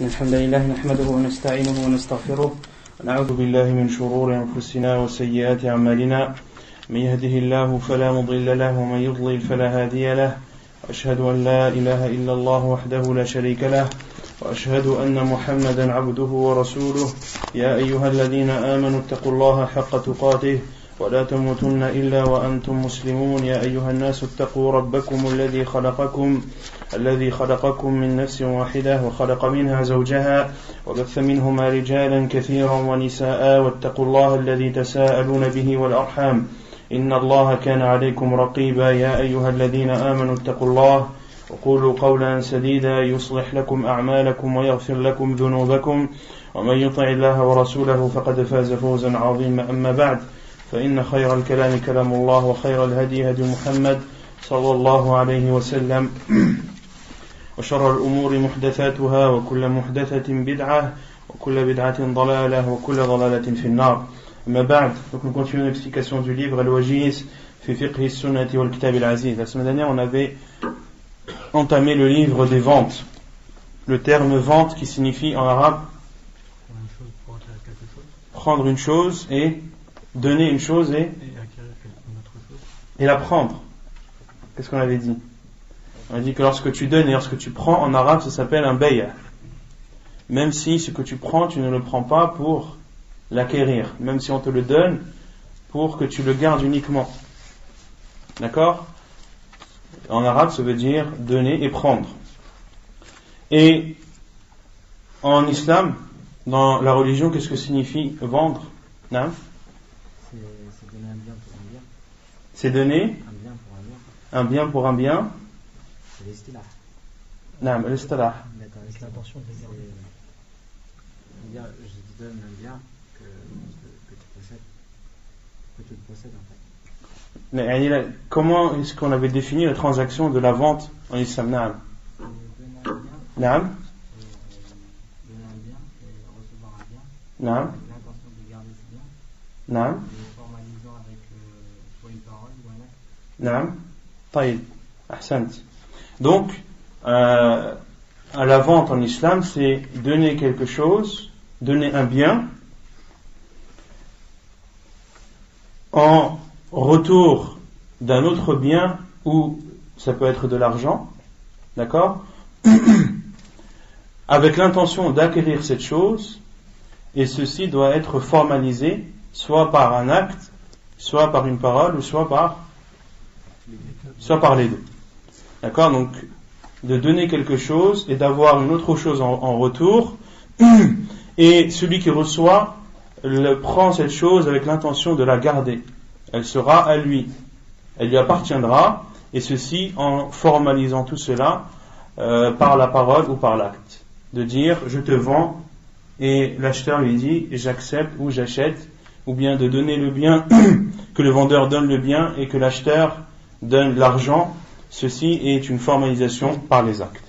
الحمد لله نحمده ونستعينه ونستغفره ونعوذ بالله من شرور أنفسنا وسيئات أعمالنا من يهده الله فلا مضل له ومن يضلل فلا هادي له وأشهد أن لا إله إلا الله وحده لا شريك له وأشهد أن محمدا عبده ورسوله يا أيها الذين آمنوا اتقوا الله حق تقاته ولا تموتن إلا وأنتم مسلمون يا أيها الناس اتقوا ربكم الذي خلقكم من نفس واحدة وخلق منها زوجها وبث منهما رجالا كثيرا ونساء واتقوا الله الذي تساءلون به والأرحام إن الله كان عليكم رقيبا يا أيها الذين آمنوا اتقوا الله وقولوا قولا سديدا يصلح لكم أعمالكم ويغفر لكم ذنوبكم ومن يطع الله ورسوله فقد فاز فوزا عظيما أما بعد فإن خير الكلام كلام الله وخير الهدي هدي محمد صلى الله عليه وسلم وشر الأمور محدثاتها وكل محدثة بدعة وكل بدعة ضلالة وكل ضلالة في النار أما بعد. Donc nous continuons l'explication du livre Al-Wajiz fi fiqh as-sunnah wal kitab al-aziz. La semaine dernière on avait entamé le livre des ventes. Le terme vente qui signifie en arabe prendre une chose et donner une chose et la prendre. Qu'est-ce qu'on avait dit? On a dit que lorsque tu donnes et lorsque tu prends, en arabe ça s'appelle un bay'. Même si ce que tu prends, tu ne le prends pas pour l'acquérir, même si on te le donne pour que tu le gardes uniquement. D'accord? En arabe ça veut dire donner et prendre. Et en islam, dans la religion, qu'est-ce que signifie vendre? Non? C'est donner un bien pour un bien. C'est donner un bien pour un bien. C'est l'istilah. Non, l'istilah. D'accord, c'est l'intention de garder. Je te donne un bien que tu possèdes. Que tu possèdes en fait. Mais comment est-ce qu'on avait défini la transaction de la vente en islam? Naam. Donner un bien. Naam. Donner un bien et recevoir un bien. Naam. Avec l'intention de garder ce bien. Naam. Et formalisant avec soit une parole ou un acte. Naam. Taïd. Ahsant. Donc, à la vente en islam, c'est donner quelque chose, donner un bien, en retour d'un autre bien, ou ça peut être de l'argent, d'accord, avec l'intention d'acquérir cette chose, et ceci doit être formalisé, soit par un acte, soit par une parole, ou soit par les deux. D'accord, donc de donner quelque chose et d'avoir une autre chose en retour, et celui qui reçoit prend cette chose avec l'intention de la garder. Elle sera à lui, elle lui appartiendra, et ceci en formalisant tout cela par la parole ou par l'acte. De dire je te vends, et l'acheteur lui dit j'accepte ou j'achète, ou bien de donner le bien, que le vendeur donne le bien et que l'acheteur donne l'argent. Ceci est une formalisation par les actes.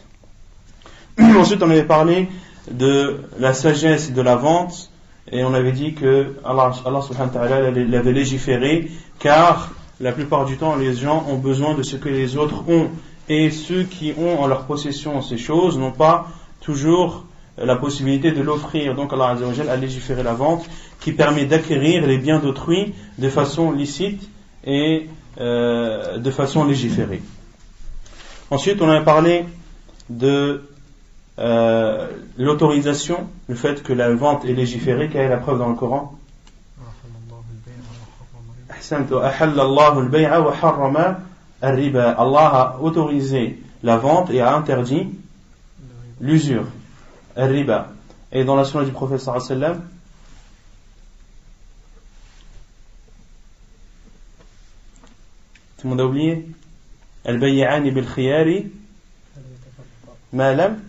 Ensuite, on avait parlé de la sagesse de la vente, et on avait dit que Allah subhanahu wa ta'ala l'avait légiféré, car la plupart du temps, les gens ont besoin de ce que les autres ont, et ceux qui ont en leur possession ces choses n'ont pas toujours la possibilité de l'offrir. Donc Allah azza wa jalla a légiféré la vente, qui permet d'acquérir les biens d'autrui de façon licite et de façon légiférée. Ensuite, on a parlé de l'autorisation, le fait que la vente est légiférée. Quelle est la preuve dans le Coran? Allah a autorisé la vente et a interdit l'usure, al-riba. Et dans la sunna du prophète sallallahu alayhi wa sallam, tout le monde a oublié? البيعان بالخيار ما لم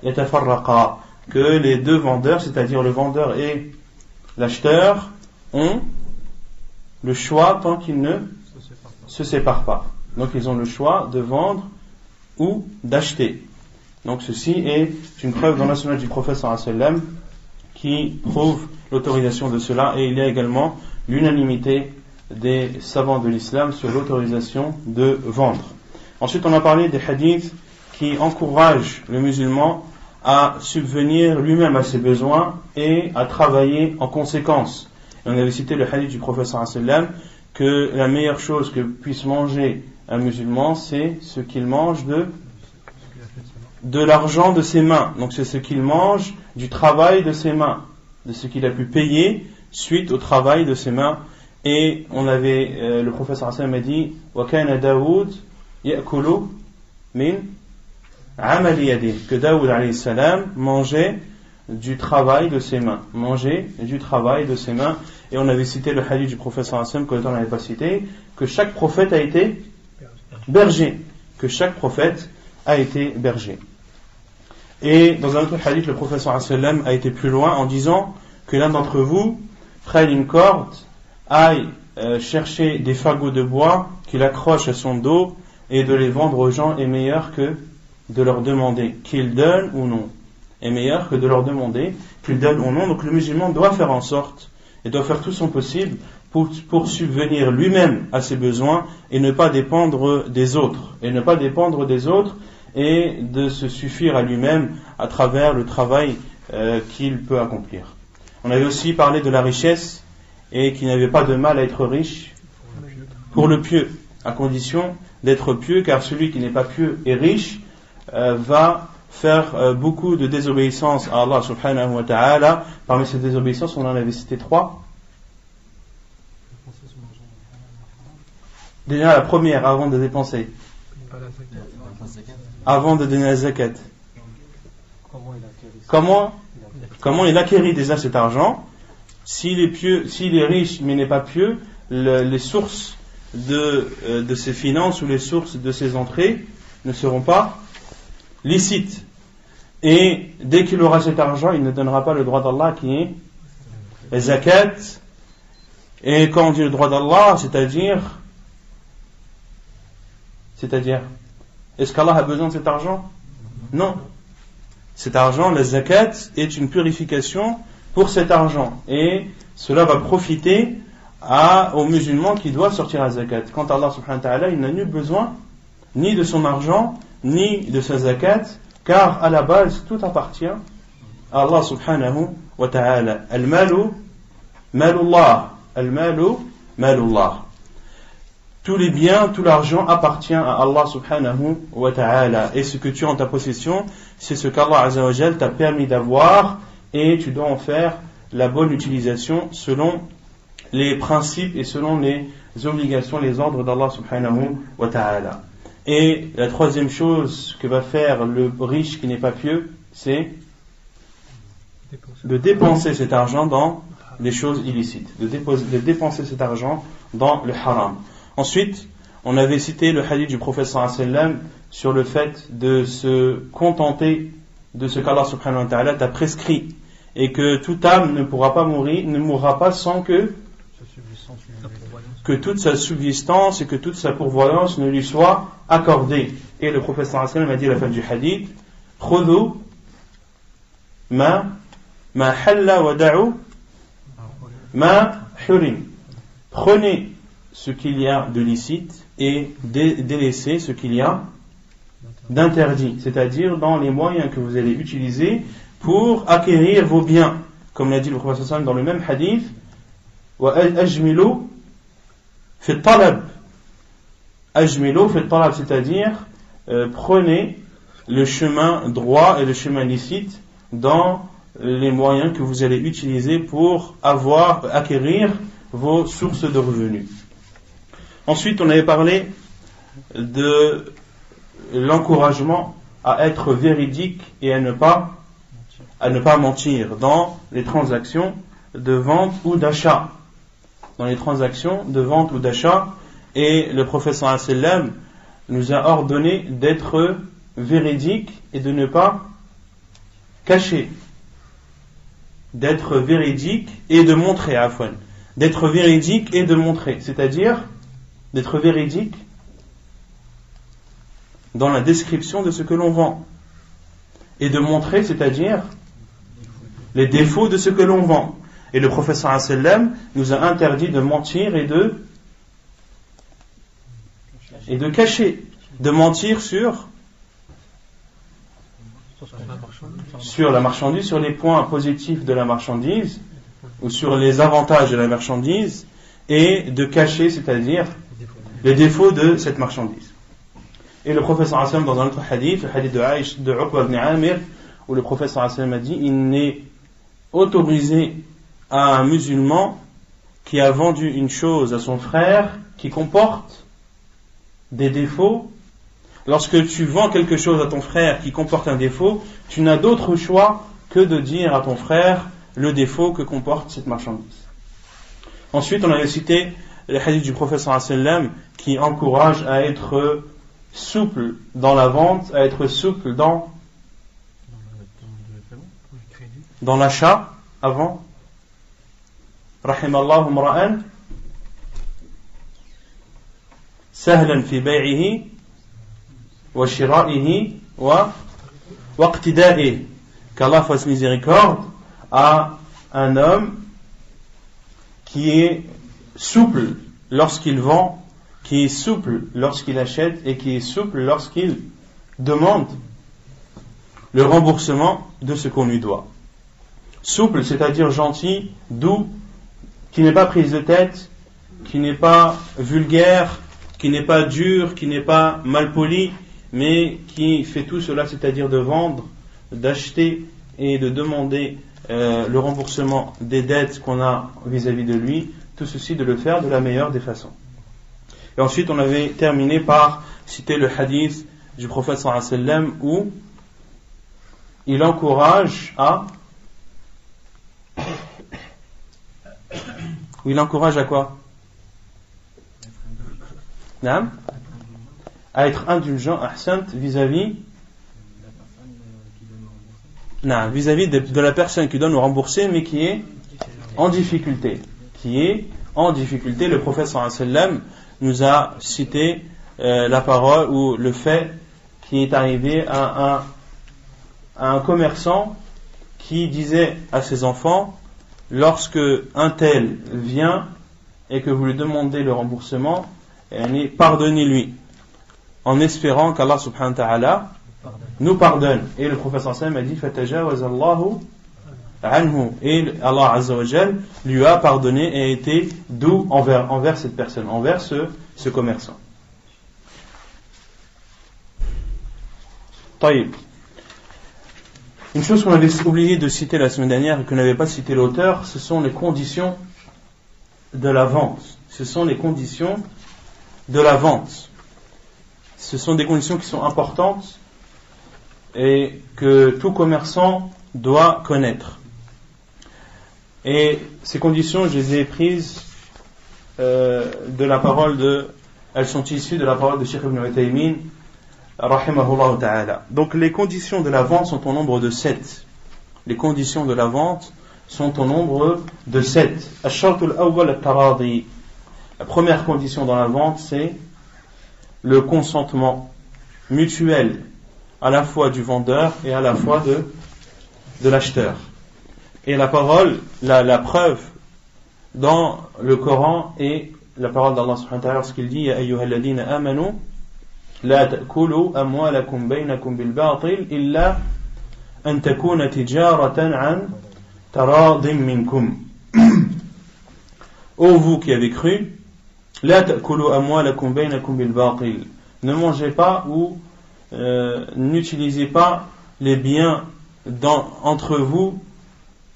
يتفرقا, que les deux vendeurs, c'est-à-dire le vendeur et l'acheteur, ont le choix tant qu'ils ne se séparent pas. Donc ils ont le choix de vendre ou d'acheter. Donc ceci est une preuve dans la sunna du prophète sallallahu alayhi wa sallam qui prouve l'autorisation de cela, et il y a également l'unanimité des savants de l'islam sur l'autorisation de vendre. Ensuite, on a parlé des hadiths qui encouragent le musulman à subvenir lui-même à ses besoins et à travailler en conséquence. Et on avait cité le hadith du prophète sallallahu alayhi wa sallam que la meilleure chose que puisse manger un musulman, c'est ce qu'il mange de l'argent de ses mains. Donc c'est ce qu'il mange du travail de ses mains, de ce qu'il a pu payer suite au travail de ses mains. Et on avait, le prophète sallallahu alayhi wa sallam a dit wa kana Daoud ya'kulu min amali yadihi, que Daoud alayhi salam mangeait du travail de ses mains, et on avait cité le hadith du prophète sallallahu alayhi wa sallam que le temps n'avait pas cité, que chaque prophète a été berger, et dans un autre hadith le prophète sallallahu alayhi wa sallam a été plus loin en disant que l'un d'entre vous prenne une corde, aille chercher des fagots de bois qu'il accroche à son dos et de les vendre aux gens est meilleur que de leur demander qu'ils donnent ou non. Donc le musulman doit faire en sorte et doit faire tout son possible pour subvenir lui-même à ses besoins et ne pas dépendre des autres, et de se suffire à lui-même à travers le travail qu'il peut accomplir. On avait aussi parlé de la richesse et qu'il n'y avait pas de mal à être riche pour le pieux, à condition d'être pieux, car celui qui n'est pas pieux et riche va faire beaucoup de désobéissance à Allah subhanahu wa ta'ala. Parmi ces désobéissances, on en avait cité 3. Déjà la première, avant de dépenser, avant de donner la zakat. Comment il acquérit déjà cet argent? S'il est pieux, s'il est riche mais n'est pas pieux, les sources de ses finances ou les sources de ses entrées ne seront pas licites. Et dès qu'il aura cet argent, il ne donnera pas le droit d'Allah qui est la zakat. Et quand on dit le droit d'Allah, c'est-à-dire, est-ce qu'Allah a besoin de cet argent? Non. Cet argent, la zakat, est une purification pour cet argent. Et cela va profiter aux musulmans qui doivent sortir la zakat. Quant à Allah subhanahu wa ta'ala, il n'a nul besoin ni de son argent, ni de sa zakat, car à la base, tout appartient à Allah subhanahu wa ta'ala. Al-malu, malullah. Al-malu, malullah. Tous les biens, tout l'argent appartient à Allah subhanahu wa ta'ala. Et ce que tu as en ta possession, c'est ce qu'Allah azza wa jal t'a permis d'avoir, et tu dois en faire la bonne utilisation selon les principes et selon les obligations, les ordres d'Allah subhanahu wa ta'ala. Et la troisième chose que va faire le riche qui n'est pas pieux, c'est de dépenser cet argent dans les choses illicites, de dépenser cet argent dans le haram. Ensuite, on avait cité le hadith du prophète sallallahu alayhi wa sallam sur le fait de se contenter de ce qu'Allah subhanahu wa ta'ala t'a prescrit, et que toute âme ne mourra pas sans que toute sa subsistance et que toute sa pourvoyance ne lui soit accordée. Et le prophète sallallahu alayhi wa sallam a dit à la fin du hadith: khudhu ma halla wa da'u ma hurim. Prenez ce qu'il y a de licite et délaissez ce qu'il y a d'interdit, c'est-à-dire dans les moyens que vous allez utiliser pour acquérir vos biens, comme l'a dit le prophète sallallahu alayhi wa sallam dans le même hadith: wa ajmilu fi talab. Ajmilu fi talab, c'est-à-dire prenez le chemin droit et le chemin licite dans les moyens que vous allez utiliser pour acquérir vos sources de revenus. Ensuite, on avait parlé de l'encouragement à être véridique et à ne pas mentir dans les transactions de vente ou d'achat. Et le prophète sallallahu alayhi wa sallam nous a ordonné d'être véridique et de ne pas cacher. D'être véridique et de montrer, d'être véridique et de montrer, c'est-à-dire d'être véridique dans la description de ce que l'on vend, et de montrer, c'est-à-dire les défauts de ce que l'on vend. Et le prophète sallallahu alayhi wa sallam nous a interdit de mentir et de cacher, de mentir sur sur la marchandise, sur les points positifs de la marchandise, ou sur les avantages de la marchandise, et de cacher, c'est-à-dire les défauts de cette marchandise. Et le prophète sallallahu alayhi wa sallam, dans un autre hadith, le hadith de Uqba ibn Amir, où le prophète sallallahu alayhi wa sallam a dit: il n'est autorisé à un musulman qui a vendu une chose à son frère qui comporte des défauts. Lorsque tu vends quelque chose à ton frère qui comporte un défaut, tu n'as d'autre choix que de dire à ton frère le défaut que comporte cette marchandise. Ensuite, on avait cité le hadith du prophète sallallahu alayhi wa sallam qui encourage à être souple dans la vente, à être souple dans l'achat avant. Rahimallahu imra'an sahlan fi bay'ihi wa shira'ihi wa iqtida'ihi. Qu'Allah fasse miséricorde à un homme qui est souple lorsqu'il vend, qui est souple lorsqu'il achète et qui est souple lorsqu'il demande le remboursement de ce qu'on lui doit. Souple, c'est-à-dire gentil, doux, qui n'est pas prise de tête, qui n'est pas vulgaire, qui n'est pas dur, qui n'est pas malpoli, mais qui fait tout cela, c'est-à-dire de vendre, d'acheter et de demander le remboursement des dettes qu'on a vis-à-vis de lui, tout ceci de le faire de la meilleure des façons. Et ensuite on avait terminé par citer le hadith du prophète sallallahu alayhi wa sallam où il encourage à quoi? Naam? À être indulgent, ahsant, vis-à-vis de la personne qui donne au rembourser mais qui est en difficulté. Le prophète sallallahu alayhi wa sallam nous a cité la parole ou le fait qui est arrivé à un commerçant qui disait à ses enfants: lorsque un tel vient et que vous lui demandez le remboursement, pardonnez-lui, en espérant qu'Allah subhanahu wa ta'ala nous pardonne. Et le prophète sallallahu alayhi wa sallam a dit: fatajawazallahu anhu, et Allah azza wa jal lui a pardonné et a été doux envers cette personne, envers ce commerçant. Taïb. Une chose qu'on avait oublié de citer la semaine dernière et qu'on n'avait pas cité l'auteur, ce sont les conditions de la vente. Ce sont des conditions qui sont importantes et que tout commerçant doit connaître. Et ces conditions, je les ai prises de la parole elles sont issues de la parole de Cheikh Ibn Uthaymin rahimahullah ta'ala. Donc les conditions de la vente sont au nombre de 7. Les conditions de la vente sont au nombre de 7. Ash-shartul awwal at-taradi. La première condition dans la vente, c'est le consentement mutuel à la fois du vendeur et à la fois de l'acheteur. Et la parole, la preuve dans le Coran est la parole d'Allah subhanahu wa ta'ala lorsqu'il dit: Ya ayyuhalladhina amanu la ta'kulu amwalakum baynakum bil batil illa an takuna tijaratan an taradin minkum. Ô vous qui avez cru, la ta'kulu amwalakum baynakum bil batil. Ne mangez pas ou n'utilisez pas les biens entre vous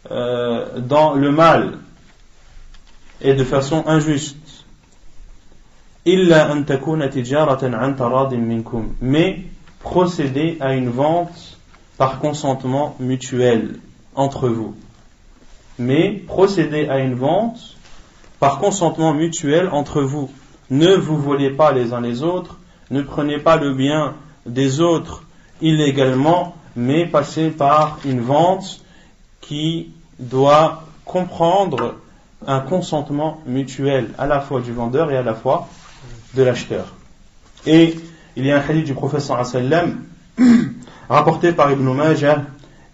dans le mal et de façon injuste. Illa an takuna tijaratan an taradin minkum. Mais procédez à une vente par consentement mutuel entre vous. Mais procédez à une vente par consentement mutuel entre vous. Ne vous volez pas les uns les autres, ne prenez pas le bien des autres illégalement, mais passez par une vente qui doit comprendre un consentement mutuel à la fois du vendeur et à la fois de l'acheteur. Et il y a un hadith du prophète sallallahu alayhi wa sallam rapporté par Ibn Majah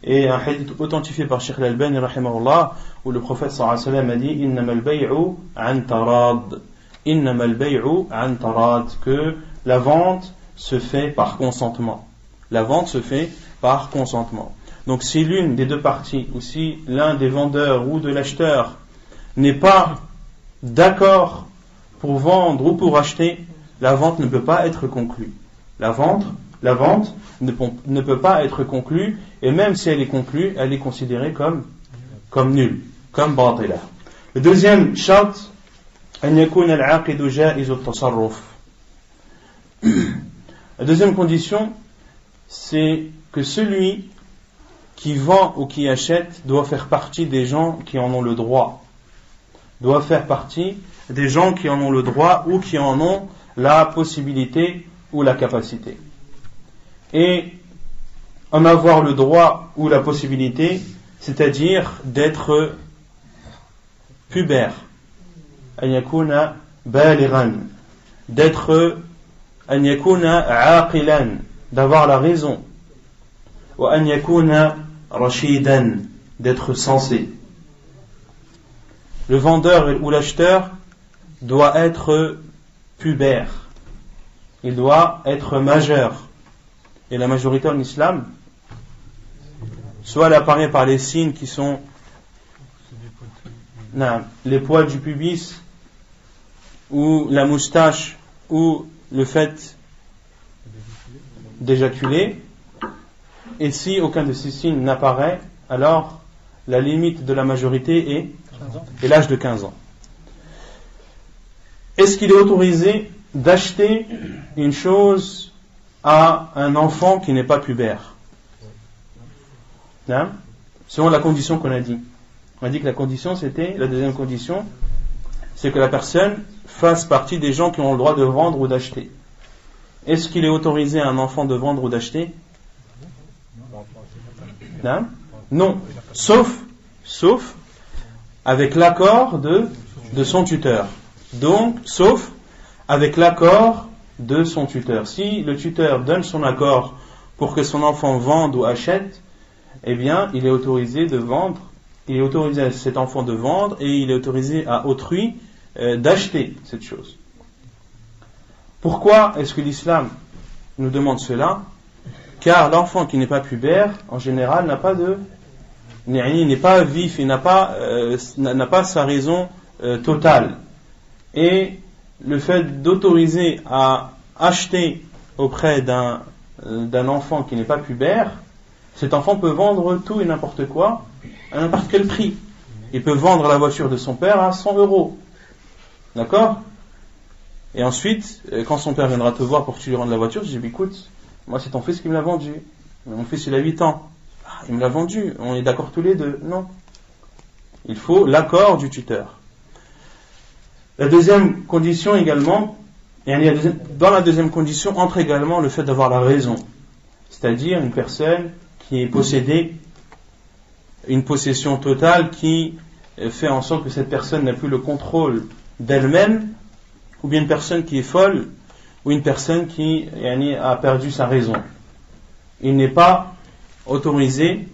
et un hadith authentifié par Cheikh Al-Albani rahimahullah où le prophète sallallahu alayhi wa sallam a dit: innamal bay'u an tarad. Innamal bay'u an tarad, que la vente se fait par consentement. La vente se fait par consentement. Donc si l'une des deux parties, ou si l'un des vendeurs ou de l'acheteur n'est pas d'accord pour vendre ou pour acheter, la vente ne peut pas être conclue. La vente ne peut pas être conclue, et même si elle est conclue, elle est considérée comme nulle, comme batila. Le deuxième shart, an yakuna al-aqidu jaiz at-tasarruf. La deuxième condition, c'est que celui qui vend ou qui achète doit faire partie des gens qui en ont le droit. Doit faire partie des gens qui en ont le droit ou qui en ont la possibilité ou la capacité. Et en avoir le droit ou la possibilité, c'est-à-dire d'être pubère, an yakuna balighan, d'être an yakuna aqilan, d'avoir la raison, wa an yakuna rashidan, d'être sensé. Le vendeur ou l'acheteur doit être pubère, il doit être majeur. Et la majorité en islam, soit elle apparaît par les signes qui sont les poils du pubis, ou la moustache, ou le fait d'éjaculer. Et si aucun de ces signes n'apparaît, alors la limite de la majorité est l'âge de 15 ans. Est-ce qu'il est autorisé d'acheter une chose à un enfant qui n'est pas pubère? Selon la condition qu'on a dit. On a dit que la condition c'était, la deuxième condition, c'est que la personne fasse partie des gens qui ont le droit de vendre ou d'acheter. Est-ce qu'il est autorisé à un enfant de vendre ou d'acheter? Non. Sauf avec l'accord de son tuteur. Donc, sauf avec l'accord de son tuteur. Si le tuteur donne son accord pour que son enfant vende ou achète, eh bien, il est autorisé de vendre, il est autorisé à cet enfant de vendre et il est autorisé à autrui d'acheter cette chose. Pourquoi est-ce que l'islam nous demande cela? Car l'enfant qui n'est pas pubère, en général, n'est pas vif, il n'a pas sa raison totale. Et le fait d'autoriser à acheter auprès d'un enfant qui n'est pas pubère, cet enfant peut vendre tout et n'importe quoi à n'importe quel prix. Il peut vendre la voiture de son père à 100 €. D'accord? Et ensuite, quand son père viendra te voir pour que tu lui rendes la voiture, tu dis, écoute, moi c'est ton fils qui me l'a vendu. Mon fils il a 8 ans. Il me l'a vendu, on est d'accord tous les deux. Non. Il faut l'accord du tuteur. La deuxième condition également, dans la deuxième condition entre également le fait d'avoir la raison. C'est-à-dire une personne qui est possédée, une possession totale qui fait en sorte que cette personne n'a plus le contrôle d'elle-même, ou bien une personne qui est folle, ou une personne qui a perdu sa raison. Il n'est pas autorisé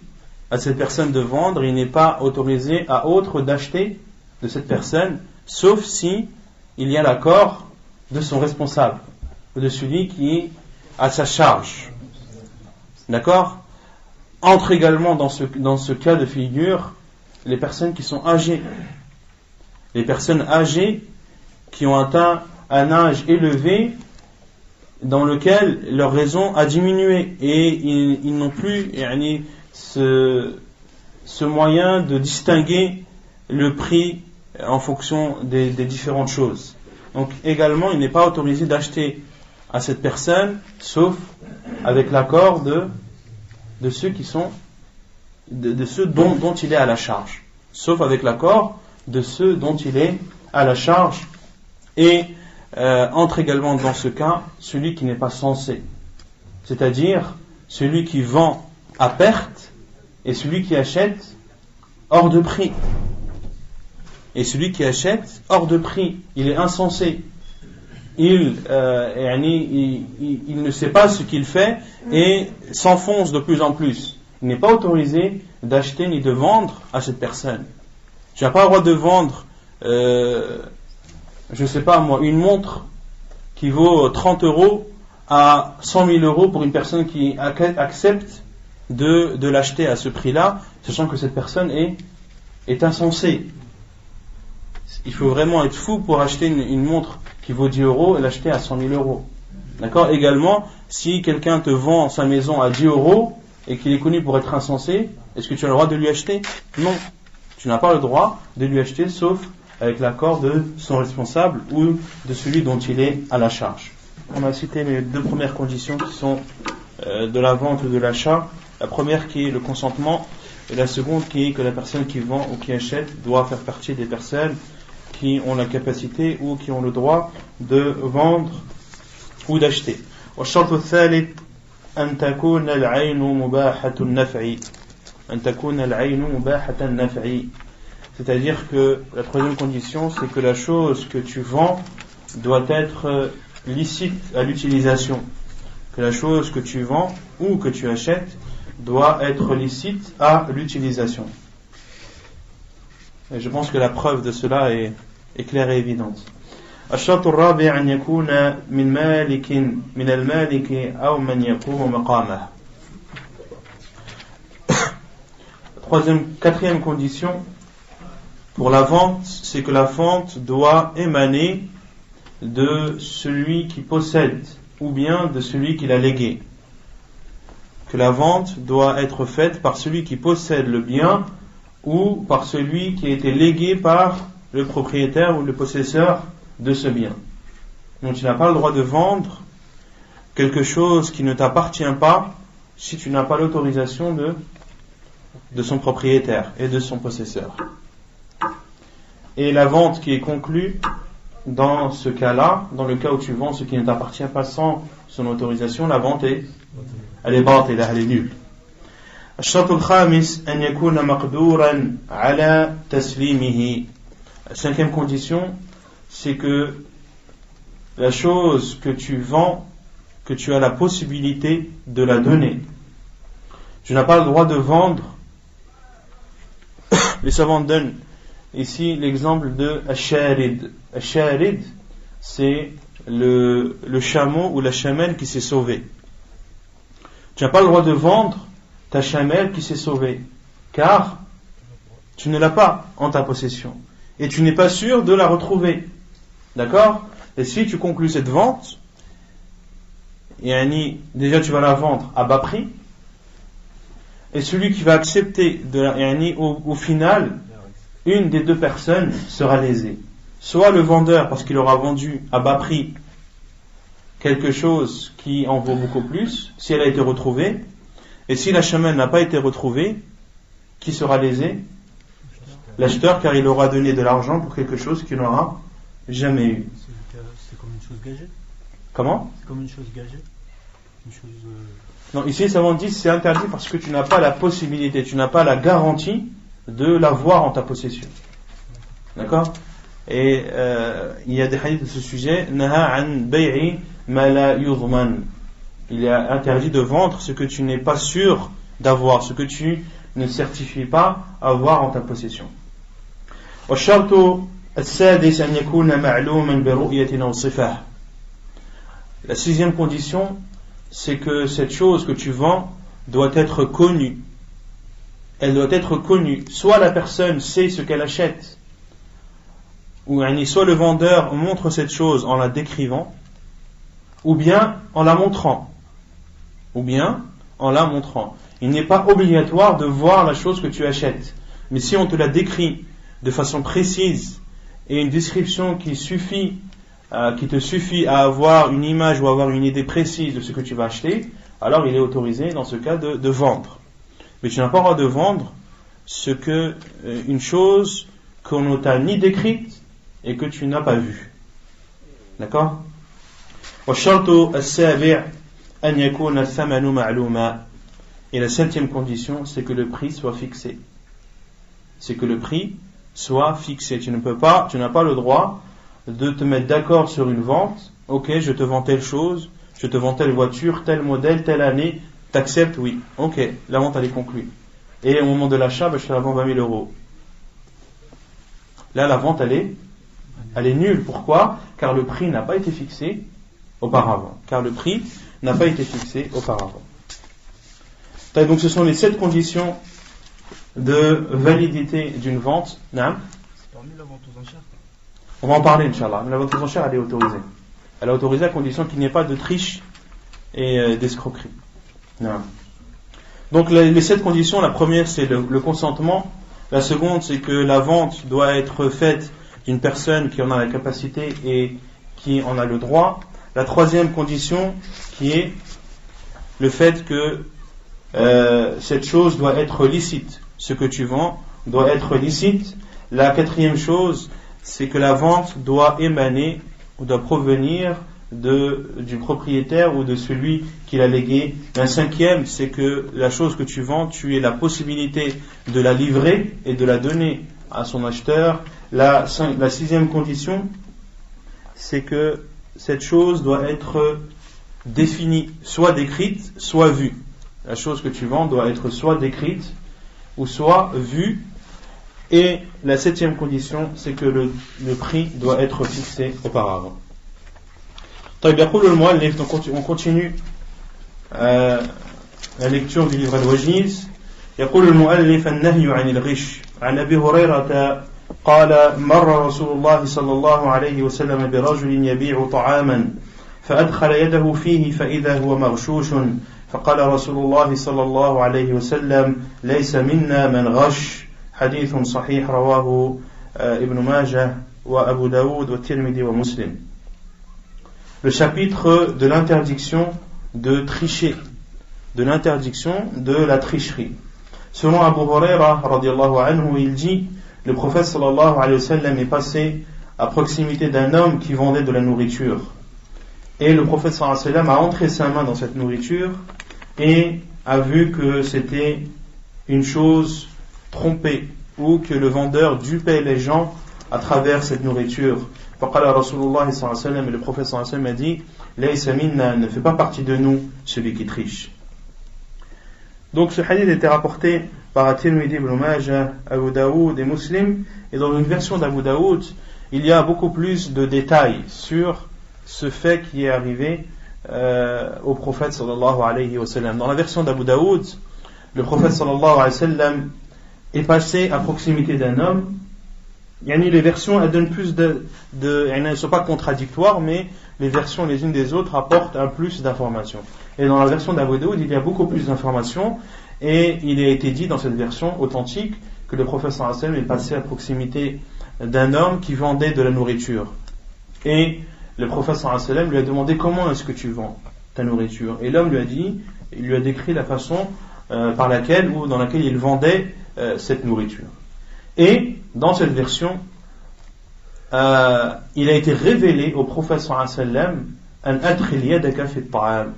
à cette personne de vendre, il n'est pas autorisé à autre d'acheter de cette personne, sauf si il y a l'accord de son responsable, ou de celui qui est à sa charge. D'accord? Entre également dans ce cas de figure les personnes qui sont âgées. Les personnes âgées qui ont atteint un âge élevé dans lequel leur raison a diminué et ils n'ont plus ce moyen de distinguer le prix en fonction des différentes choses. Donc également il n'est pas autorisé d'acheter à cette personne sauf avec l'accord de ceux qui sont de ceux dont il est à la charge, sauf avec l'accord de ceux dont il est à la charge. Et entre également dans ce cas celui qui n'est pas censé, c'est-à-dire celui qui vend à perte et celui qui achète hors de prix. Et celui qui achète hors de prix, il est insensé. Il ne sait pas ce qu'il fait et s'enfonce de plus en plus. Il n'est pas autorisé d'acheter ni de vendre à cette personne. Tu n'as pas le droit de vendre je ne sais pas moi, une montre qui vaut 30 € à 100 000 € pour une personne qui accepte de l'acheter à ce prix-là, sachant que cette personne est insensée. Il faut vraiment être fou pour acheter une montre qui vaut 10 euros et l'acheter à 100 000 euros. D'accord? Également, si quelqu'un te vend sa maison à 10 euros et qu'il est connu pour être insensé, est-ce que tu as le droit de lui acheter? Non. Tu n'as pas le droit de lui acheter sauf avec l'accord de son responsable ou de celui dont il est à la charge. On a cité les deux premières conditions qui sont de la vente ou de l'achat. La première qui est le consentement et la seconde qui est que la personne qui vend ou qui achète doit faire partie des personnes qui ont la capacité ou qui ont le droit de vendre ou d'acheter. والشرط الثالث أن تكون العين مباحة النفع أن تكون العين مباحة النفع. C'est-à-dire que la troisième condition, c'est que la chose que tu vends doit être licite à l'utilisation. Que la chose que tu vends ou que tu achètes doit être licite à l'utilisation. Et je pense que la preuve de cela est claire et évidente. الشرط الرابع أن يكون من المالك أو من يقوم مقامه. Quatrième condition pour la vente, c'est que la vente doit émaner de celui qui possède ou bien de celui qui l'a légué. Que la vente doit être faite par celui qui possède le bien ou par celui qui a été légué par le propriétaire ou le possesseur de ce bien. Donc tu n'as pas le droit de vendre quelque chose qui ne t'appartient pas si tu n'as pas l'autorisation de son propriétaire et de son possesseur. Et la vente qui est conclue dans ce cas-là, dans le cas où tu vends ce qui ne t'appartient pas sans son autorisation, la vente elle est batila, elle est nulle. الشرط الخامس أن يكون مقدورا على تسليمه. La cinquième condition, c'est que la chose que tu vends, que tu as la possibilité de la donner. Tu n'as pas le droit de vendre. Les savants donnent ici l'exemple de Ash-Sharid. Ash-Sharid, c'est le chameau ou la chamelle qui s'est sauvée. Tu n'as pas le droit de vendre ta chamelle qui s'est sauvée, car tu ne l'as pas en ta possession. Et tu n'es pas sûr de la retrouver. D'accord? Et si tu conclus cette vente, déjà tu vas la vendre à bas prix, et celui qui va accepter au final, une des deux personnes sera lésée. Soit le vendeur parce qu'il aura vendu à bas prix quelque chose qui en vaut beaucoup plus, si elle a été retrouvée, et si la chamelle n'a pas été retrouvée, qui sera lésé? L'acheteur, car il aura donné de l'argent pour quelque chose qu'il n'aura jamais eu. C'est comme une chose gagée. Comment? C'est comme une chose gagée. Non, ici, les savants disent c'est interdit parce que tu n'as pas la possibilité, tu n'as pas la garantie de l'avoir en ta possession. D'accord? Et il y a des hadiths de ce sujet. Naha an bay'i ma la yudman. Il est interdit de vendre ce que tu n'es pas sûr d'avoir, ce que tu ne certifies pas avoir en ta possession. والشرط السادس أن يكون معلوما برؤية أو صفة. La sixième condition, c'est que cette chose que tu vends doit être connue. Elle doit être connue. Soit la personne sait ce qu'elle achète, ou soit le vendeur montre cette chose en la décrivant, ou bien en la montrant. Il n'est pas obligatoire de voir la chose que tu achètes. Mais si on te la décrit de façon précise et une description qui te suffit à avoir une image ou à avoir une idée précise de ce que tu vas acheter, alors il est autorisé dans ce cas de vendre. Mais tu n'as pas le droit de vendre une chose qu'on ne t'a ni décrite et que tu n'as pas vue. D'accord? والشرط السابع أن يكون الثمن معلوما. Et la septième condition, c'est que le prix soit fixé. Tu n'as pas le droit de te mettre d'accord sur une vente. Ok, je te vends telle chose, je te vends telle voiture, tel modèle, telle année. T'acceptes? Oui. Ok, la vente elle est conclue. Et au moment de l'achat, je te la vends 20 000 euros. Là, la vente elle est nulle. Pourquoi? Car le prix n'a pas été fixé auparavant. Donc ce sont les 7 conditions de validité d'une vente. Non? C'est parmi la vente aux enchères. On va en parler, Inch'Allah. Mais la vente aux enchères, elle est autorisée. Elle est autorisée à condition qu'il n'y ait pas de triche et d'escroquerie. Non. Donc les 7 conditions, la première c'est le consentement. La seconde c'est que la vente doit être faite d'une personne qui en a la capacité et qui en a le droit. La troisième condition qui est le fait que cette chose doit être licite. Ce que tu vends doit être licite. La quatrième chose, c'est que la vente doit émaner ou doit provenir du propriétaire ou de celui qui l'a légué. La cinquième, c'est que la chose que tu vends, tu aies la possibilité de la livrer et de la donner à son acheteur. La sixième condition, c'est que cette chose doit être définie, soit décrite, soit vue. La chose que tu vends doit être soit décrite ou soit vue. Et la septième condition, c'est que le prix doit être fixé auparavant. Donc on continue la lecture du livre Al-Wajiz. يقول المؤلف النهي عن الغش عن أبي هريرة قال مر رسول الله صلى الله عليه وسلم برجل يبيع طعاما فأدخل يده فيه فإذا هو مغشوش فقال رسول الله صلى الله عليه وسلم ليس منا من غش حديث صحيح رواه ابن ماجه وأبو داود والترمذي ومسلم. Le chapitre de l'interdiction de tricher, de l'interdiction de la tricherie. Selon Abu Huraira radiyallahu anhu, il dit, le prophète sallallahu alayhi wa sallam est passé à proximité d'un homme qui vendait de la nourriture. Et le prophète sallallahu alayhi wa sallam a entré sa main dans cette nourriture et a vu que c'était une chose trompée ou que le vendeur dupait les gens à travers cette nourriture. فقال رسول الله صلى الله عليه وسلم, et le prophète صلى الله عليه وسلم a dit ليس منا, ne fait pas partie de nous celui qui triche. Donc ce hadith était rapporté par At-Tirmidhi, Ibn Majah, Abu Daoud et Muslim, et dans une version d'Abu Daoud il y a beaucoup plus de détails sur ce fait qui est arrivé au prophète sallallahu alayhi wa sallam. Dans la version d'Abu Daoud, le prophète sallallahu alayhi wa sallam est passé à proximité d'un homme. Les versions elles donnent plus elles ne sont pas contradictoires, mais les versions les unes des autres apportent un plus d'informations. Et dans la version d'Abu Daoud, il y a beaucoup plus d'informations, et il a été dit dans cette version authentique que le prophète sallallahu alayhi wa sallam est passé à proximité d'un homme qui vendait de la nourriture. Et le prophète sallallahu alayhi wa sallam lui a demandé comment est-ce que tu vends ta nourriture. Et l'homme il lui a décrit la façon dans laquelle il vendait cette nourriture. Et dans cette version, il a été révélé au prophète sallallahu alayhi wa sallam an adkhil yadaka fi at-ta'am.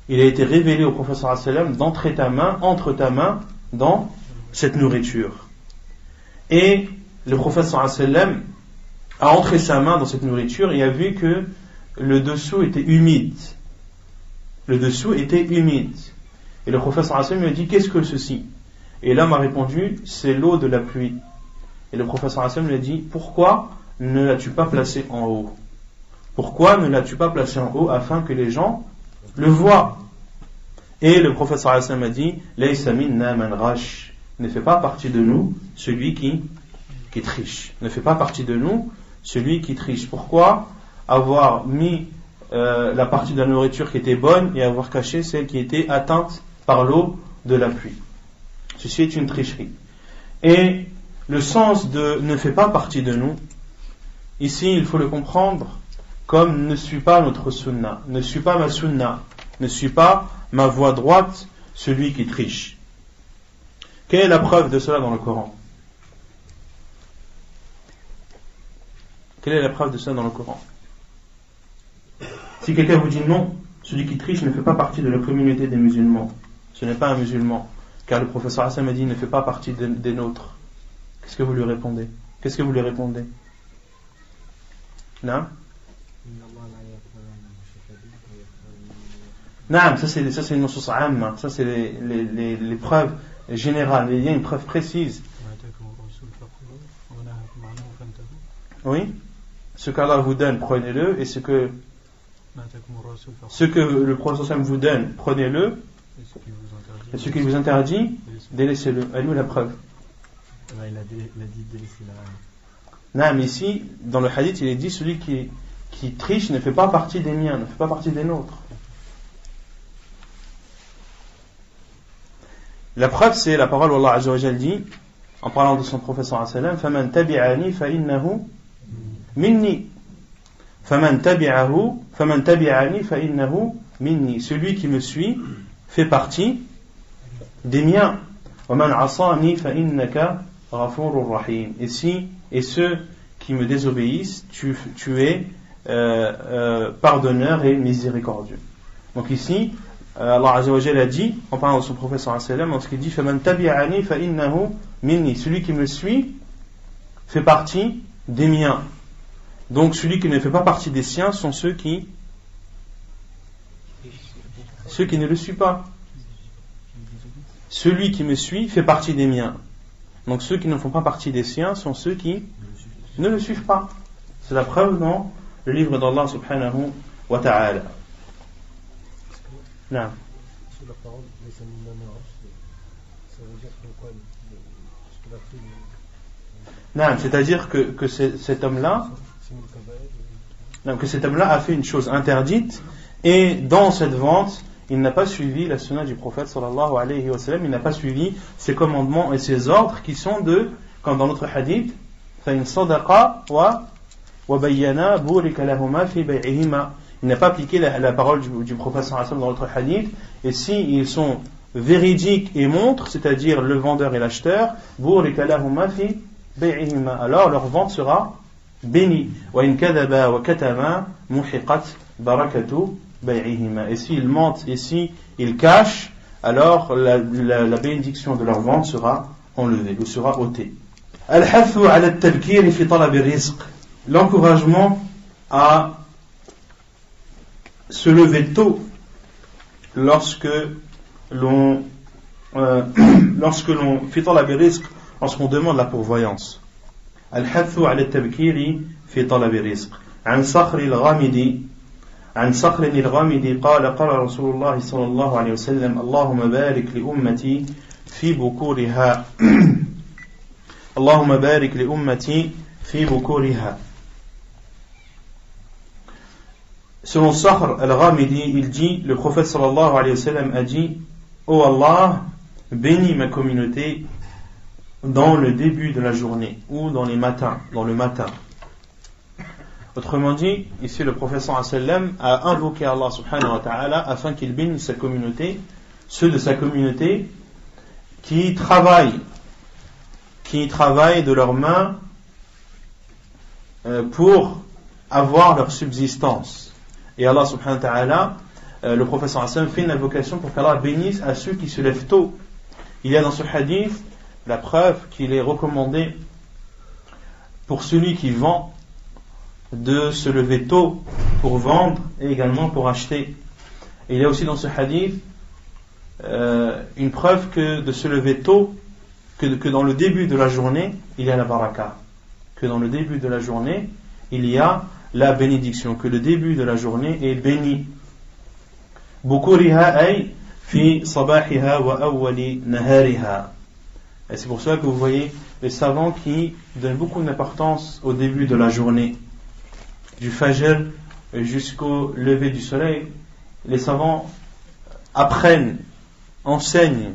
Il a été révélé au prophète sallallahu alayhi wa sallam d'entrer entre ta main dans cette nourriture. Et le prophète sallallahu alayhi wa sallam a entré sa main dans cette nourriture et a vu que le dessous était humide. Le dessous était humide. Et le prophète sallallahu alayhi wa sallam lui a dit, qu'est-ce que ceci? Et l'homme a répondu, c'est l'eau de la pluie. Et le prophète sallallahu alayhi wa sallam lui a dit, pourquoi ne l'as-tu pas placé en haut? Pourquoi ne l'as-tu pas placé en haut afin que les gens le voient? Et le prophète sallallahu alayhi wa sallam a dit, laysa minna man ghash, ne fait pas partie de nous celui qui triche. Ne fait pas partie de nous celui qui triche. Pourquoi avoir mis la partie de la nourriture qui était bonne et avoir caché celle qui était atteinte par l'eau de la pluie? Ceci est une tricherie. Et le sens de ne fait pas partie de nous, ici il faut le comprendre comme ne suit pas notre sunna, ne suit pas ma sunna, ne suit pas ma voie droite, celui qui triche. Quelle est la preuve de cela dans le Coran? Quelle est la preuve de cela dans le Coran? Si quelqu'un vous dit non, celui qui triche ne fait pas partie de la communauté des musulmans, ce n'est pas un musulman, car le professeur Hassan m'a dit il ne fait pas partie des nôtres. Qu'est-ce que vous lui répondez? Non? Non, ça c'est une nusus amma, ça c'est les preuves générales, il y a une preuve précise. Oui, ce qu'Allah vous donne, prenez-le, et ce que le prophète vous donne, prenez-le, Et ce qui vous interdit, délaissez-le. Elle nous la preuve. Il a dit délaissez la. Non, mais ici, dans le hadith, il est dit celui qui triche ne fait pas partie des miens, ne fait pas partie des nôtres. La preuve, c'est la parole où Allah Azza wa Jal dit, en parlant de son prophète sallallahu alayhi wa sallam, فَمَنْ تَبِعَنِي فَإِنَّهُ مِنِّي فَمَنْ تَبِعَنِي فَإِنَّهُ مِنِّي. Celui qui me suit fait partie des miens. وَمَنْ عَصَانِي فَإِنَّكَ غَفُورٌ رَحِيمٌ. Et ceux qui me désobéissent, tu es pardonneur et miséricordieux. Donc ici, Allah Azza wa Jalla a dit, en parlant de son prophète sallallahu alayhi wa sallam, lorsqu'il dit فَمَنْ تَبِعَنِي فَإِنَّهُ مِنِّي. Celui qui me suit fait partie des miens. Donc celui qui ne fait pas partie des siens sont ceux qui ne le suivent pas. Celui qui me suit fait partie des miens. Donc ceux qui ne font pas partie des siens sont ceux qui ne le suivent pas. C'est la preuve dans le livre d'Allah subhanahu wa ta'ala. Non. Sur la parole, ça veut dire quoi? Non, c'est-à-dire que cet homme-là, a fait une chose interdite, et dans cette vente, il n'a pas suivi la sunna du prophète sallallahu alayhi wa sallam, il n'a pas suivi ses commandements et ses ordres qui sont comme dans notre hadith, فَإِنْ صَدَقَا وَبَيَّنَا بُورِكَ لَهُمَا فِي بَيْعِهِمَا. Il n'a pas appliqué la parole du prophète sallallahu alayhi wa sallam dans notre hadith, et s'ils sont véridiques et montrent, c'est-à-dire le vendeur et l'acheteur, بُورِكَ لَهُمَا فِي بَيْعِهِمَا, alors leur vente sera bénie. وَإِنْ كَذَبَا وَكَتَمَا مُحِقَتْ بَرَكَةُ بَيْعِهِمَا. Et s'ils mentent et s'ils cachent, alors la bénédiction de leur vente sera enlevée ou sera ôtée. الحث على التبكير في طلب الرزق. L'encouragement à se lever tôt lorsque l'on في طلب الرزق, lorsqu'on demande la pourvoyance. الحث على التبكير في طلب الرزق. عن صخر الغامدي قال قال رسول الله صلى الله عليه وسلم اللهم بارك لأمتي في بكورها اللهم بارك لأمتي في بكورها. Selon Sakhr al-Ghamidi, il dit, le prophète sallallahu alayhi wa sallam a dit, ô Allah, bénis ma communauté dans le début de la journée ou dans le matin. Autrement dit, ici le prophète sallallahu alayhi wa sallam a invoqué Allah subhanahu wa ta'ala afin qu'il bénisse sa communauté, ceux de sa communauté qui travaillent de leurs mains pour avoir leur subsistance. Et Allah subhanahu wa ta'ala, le prophète sallallahu alayhi wa sallam fait une invocation pour qu'Allah bénisse à ceux qui se lèvent tôt. Il y a dans ce hadith la preuve qu'il est recommandé pour celui qui vend de se lever tôt pour vendre et également pour acheter. Et il y a aussi dans ce hadith une preuve que de se lever tôt, que dans le début de la journée il y a la baraka, que dans le début de la journée il y a la bénédiction, que le début de la journée est béni. Bukuriha ay fi sabahiha wa awwali nahariha. Et c'est pour cela que vous voyez les savants qui donnent beaucoup d'importance au début de la journée, du fajr jusqu'au lever du soleil. Les savants apprennent, enseignent,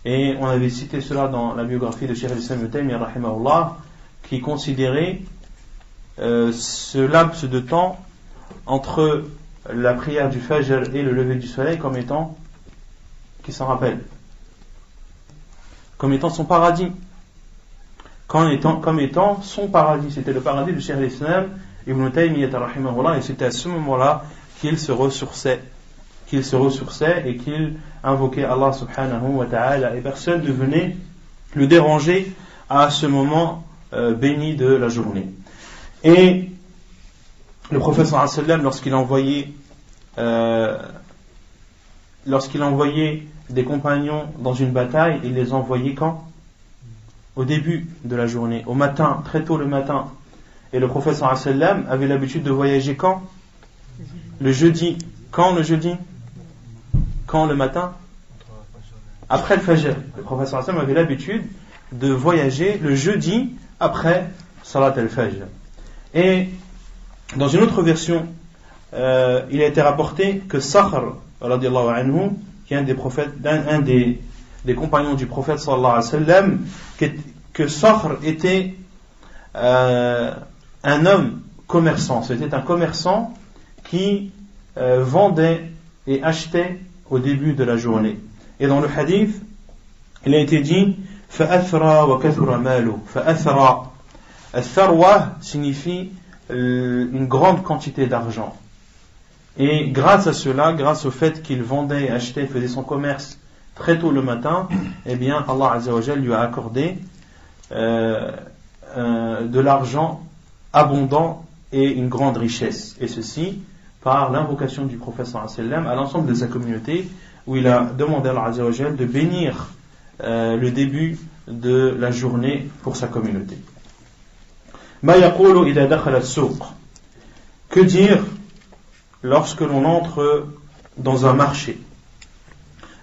et on avait cité cela dans la biographie de Cheikh al-Islam Ibn Taymiyyah rahimahullah, qui considérait ce laps de temps entre la prière du fajr et le lever du soleil comme étant, qui s'en rappelle, comme étant son paradis, comme étant son paradis. C'était le paradis de Cheikh al-Islam Ibn Taymiyyah rahimahullah, et c'était à ce moment-là qu'il se ressourçait et qu'il invoquait Allah subhanahu wa ta'ala, et personne ne venait le déranger à ce moment béni de la journée. Et le prophète sallallahu alayhi wa sallam, lorsqu'il envoyait des compagnons dans une bataille, il les envoyait quand? Au début de la journée, au matin, très tôt le matin. Et le prophète sallallahu alayhi wa sallam avait l'habitude de voyager quand? Le jeudi. Quand le jeudi? Quand le matin? après le Fajr. Le prophète sallallahu alayhi wa sallam avait l'habitude de voyager le jeudi après Salat al-Fajr. Et dans une autre version, il a été rapporté que Sakhr radiallahu anhu, qui est un des compagnons du prophète sallallahu alayhi wa sallam, que Sakhr était un homme commerçant. C'était un commerçant qui vendait et achetait au début de la journée. Et dans le hadith, il a été dit فَأَثْرَى وَكَثُرَ مَالُهُ فَأَثْرَى. Al-tharwa signifie une grande quantité d'argent. Et grâce à cela, grâce au fait qu'il vendait, achetait, faisait son commerce très tôt le matin, eh bien Allah Azza wa Jal lui a accordé de l'argent abondant et une grande richesse. Et ceci par l'invocation du prophète sallallahu alayhi wa sallam à l'ensemble de sa communauté, où il a demandé à Allah Azza wa Jal de bénir le début de la journée pour sa communauté. Ma yaqulu idha dakhala as-suq. Que dire lorsque l'on entre dans un marché?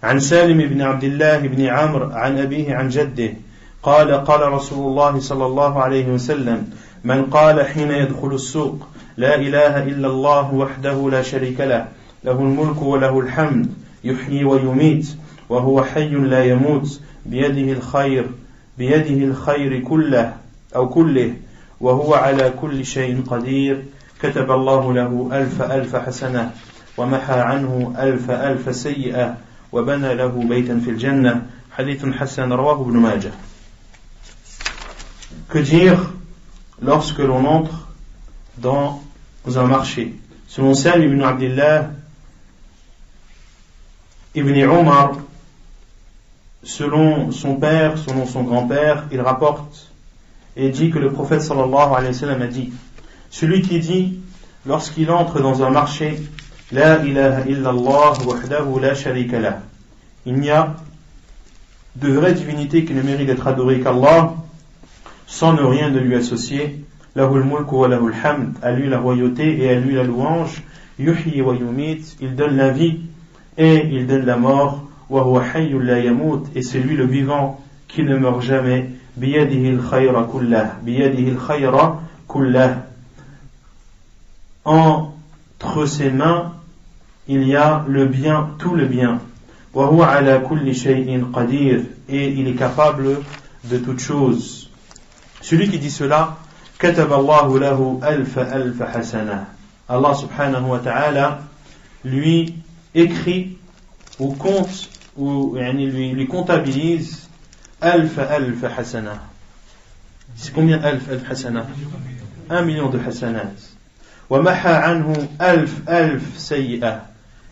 عن سالم بن عبد الله بن عمرو عن أبيه عن جده قال قال رسول الله صلى الله عليه وسلم من قال حين يدخل السوق لا إله إلا الله وحده لا شريك له له الملك وله الحمد يحيي ويميت وهو حي لا يموت بيده الخير كله أو كله وهو على كل شيء قدير كتب الله له ألف حسنة ومحى عنه ألف سيئة وبنى له بيتا في الجنة حديث حسن رواه ابن ماجه. Que dire lorsque l'on entre dans un marché? Selon Salim ibn Abdillah ibn Umar, selon son père, selon son grand-père, il rapporte et dit que le prophète sallallahu alayhi wa sallam a dit: celui qui dit lorsqu'il entre dans un marché La ilaha illallah wahdahu la sharika lah, il n'y a de vraie divinité qui ne mérite d'être adorée qu'Allah, sans ne rien de lui associer. Lahul mulku wa lahul hamd, à lui la royauté et à lui la louange. Yuhyi wa yumit, il donne la vie et il donne la mort. Wa huwa hayyun la yamut, et c'est lui le vivant qui ne meurt jamais. Biyadihi al-khayra kullah, biyadihi al-khayra kullah. Entre ses mains, il y a le bien, tout le bien. Wa huwa ala kulli shay'in qadir, et il est capable de toutes choses. Celui qui dit cela, kataba Allahu lahu alf hasana. Allah subhanahu wa ta'ala lui écrit ou compte ou lui comptabilise alf hasana. C'est combien alf hasana? 1 million de hasanat. Wa maha anhu alf sayyi'ah,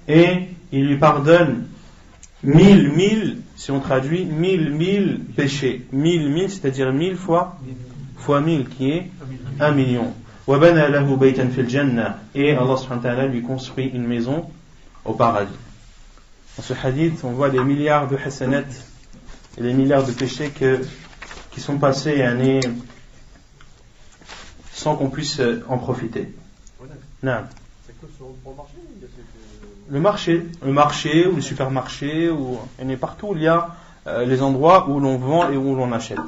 et il lui pardonne 1000, si on traduit 1000 péchés. 1000, c'est-à-dire 1000 fois 1000, qui est 1 million. Wa bana lahu baytan fil jannah, et Allah subhanahu wa ta'ala lui construit une maison au paradis. Dans ce hadith, on voit des milliards de hasanat et des milliards de péchés qui sont passés sans qu'on puisse en profiter. Non. C'est que pour le marché, le marché ou le supermarché, ou partout où il y a les endroits où l'on vend et où l'on achète.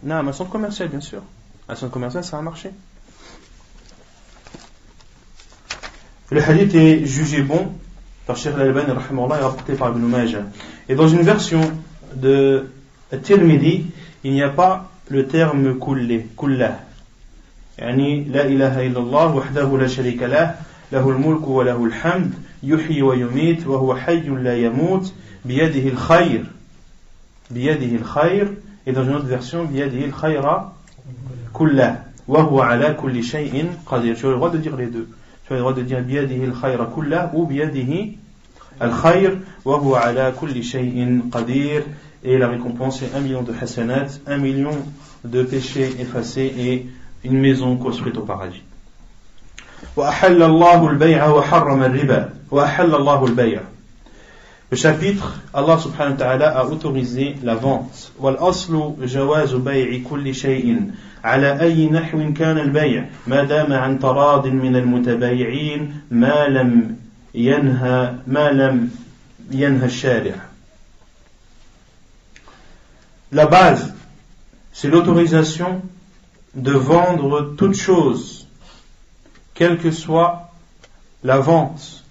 Non, un centre commercial, bien sûr. Un centre commercial, c'est un marché. Le hadith est jugé bon par Cheikh Al-Albani rahimahullah, et rapporté par Ibn Majah. Et dans une version de Tirmidhi, il n'y a pas le terme kullah. يعني لا إله إلا الله وحده لا شريك له له الملك وله الحمد يحيي ويميت وهو حي لا يموت بيده الخير. Et dans une autre version بيده الخير كله وهو على كل شيء قدير. Tu as le droit de dire les deux. Tu as le droit de dire بيده الخير كله ou بيده الخير وهو على كل شيء قدير. Et la récompense est 1 million de hasanat, 1 million de péchés effacés et une maison construite au paradis. وأحل الله البيع وحرم الربا وأحل الله البيع. Le chapitre, Allah subhanahu wa ta'ala a autorisé la vente. والأصل جواز بيع كل شيء على أي نحو كان البيع ما دام عن تراض من المتبايعين ما لم ينهى الشارع. la base, c'est l'autorisation de vendre toute chose, quelle que soit la vente,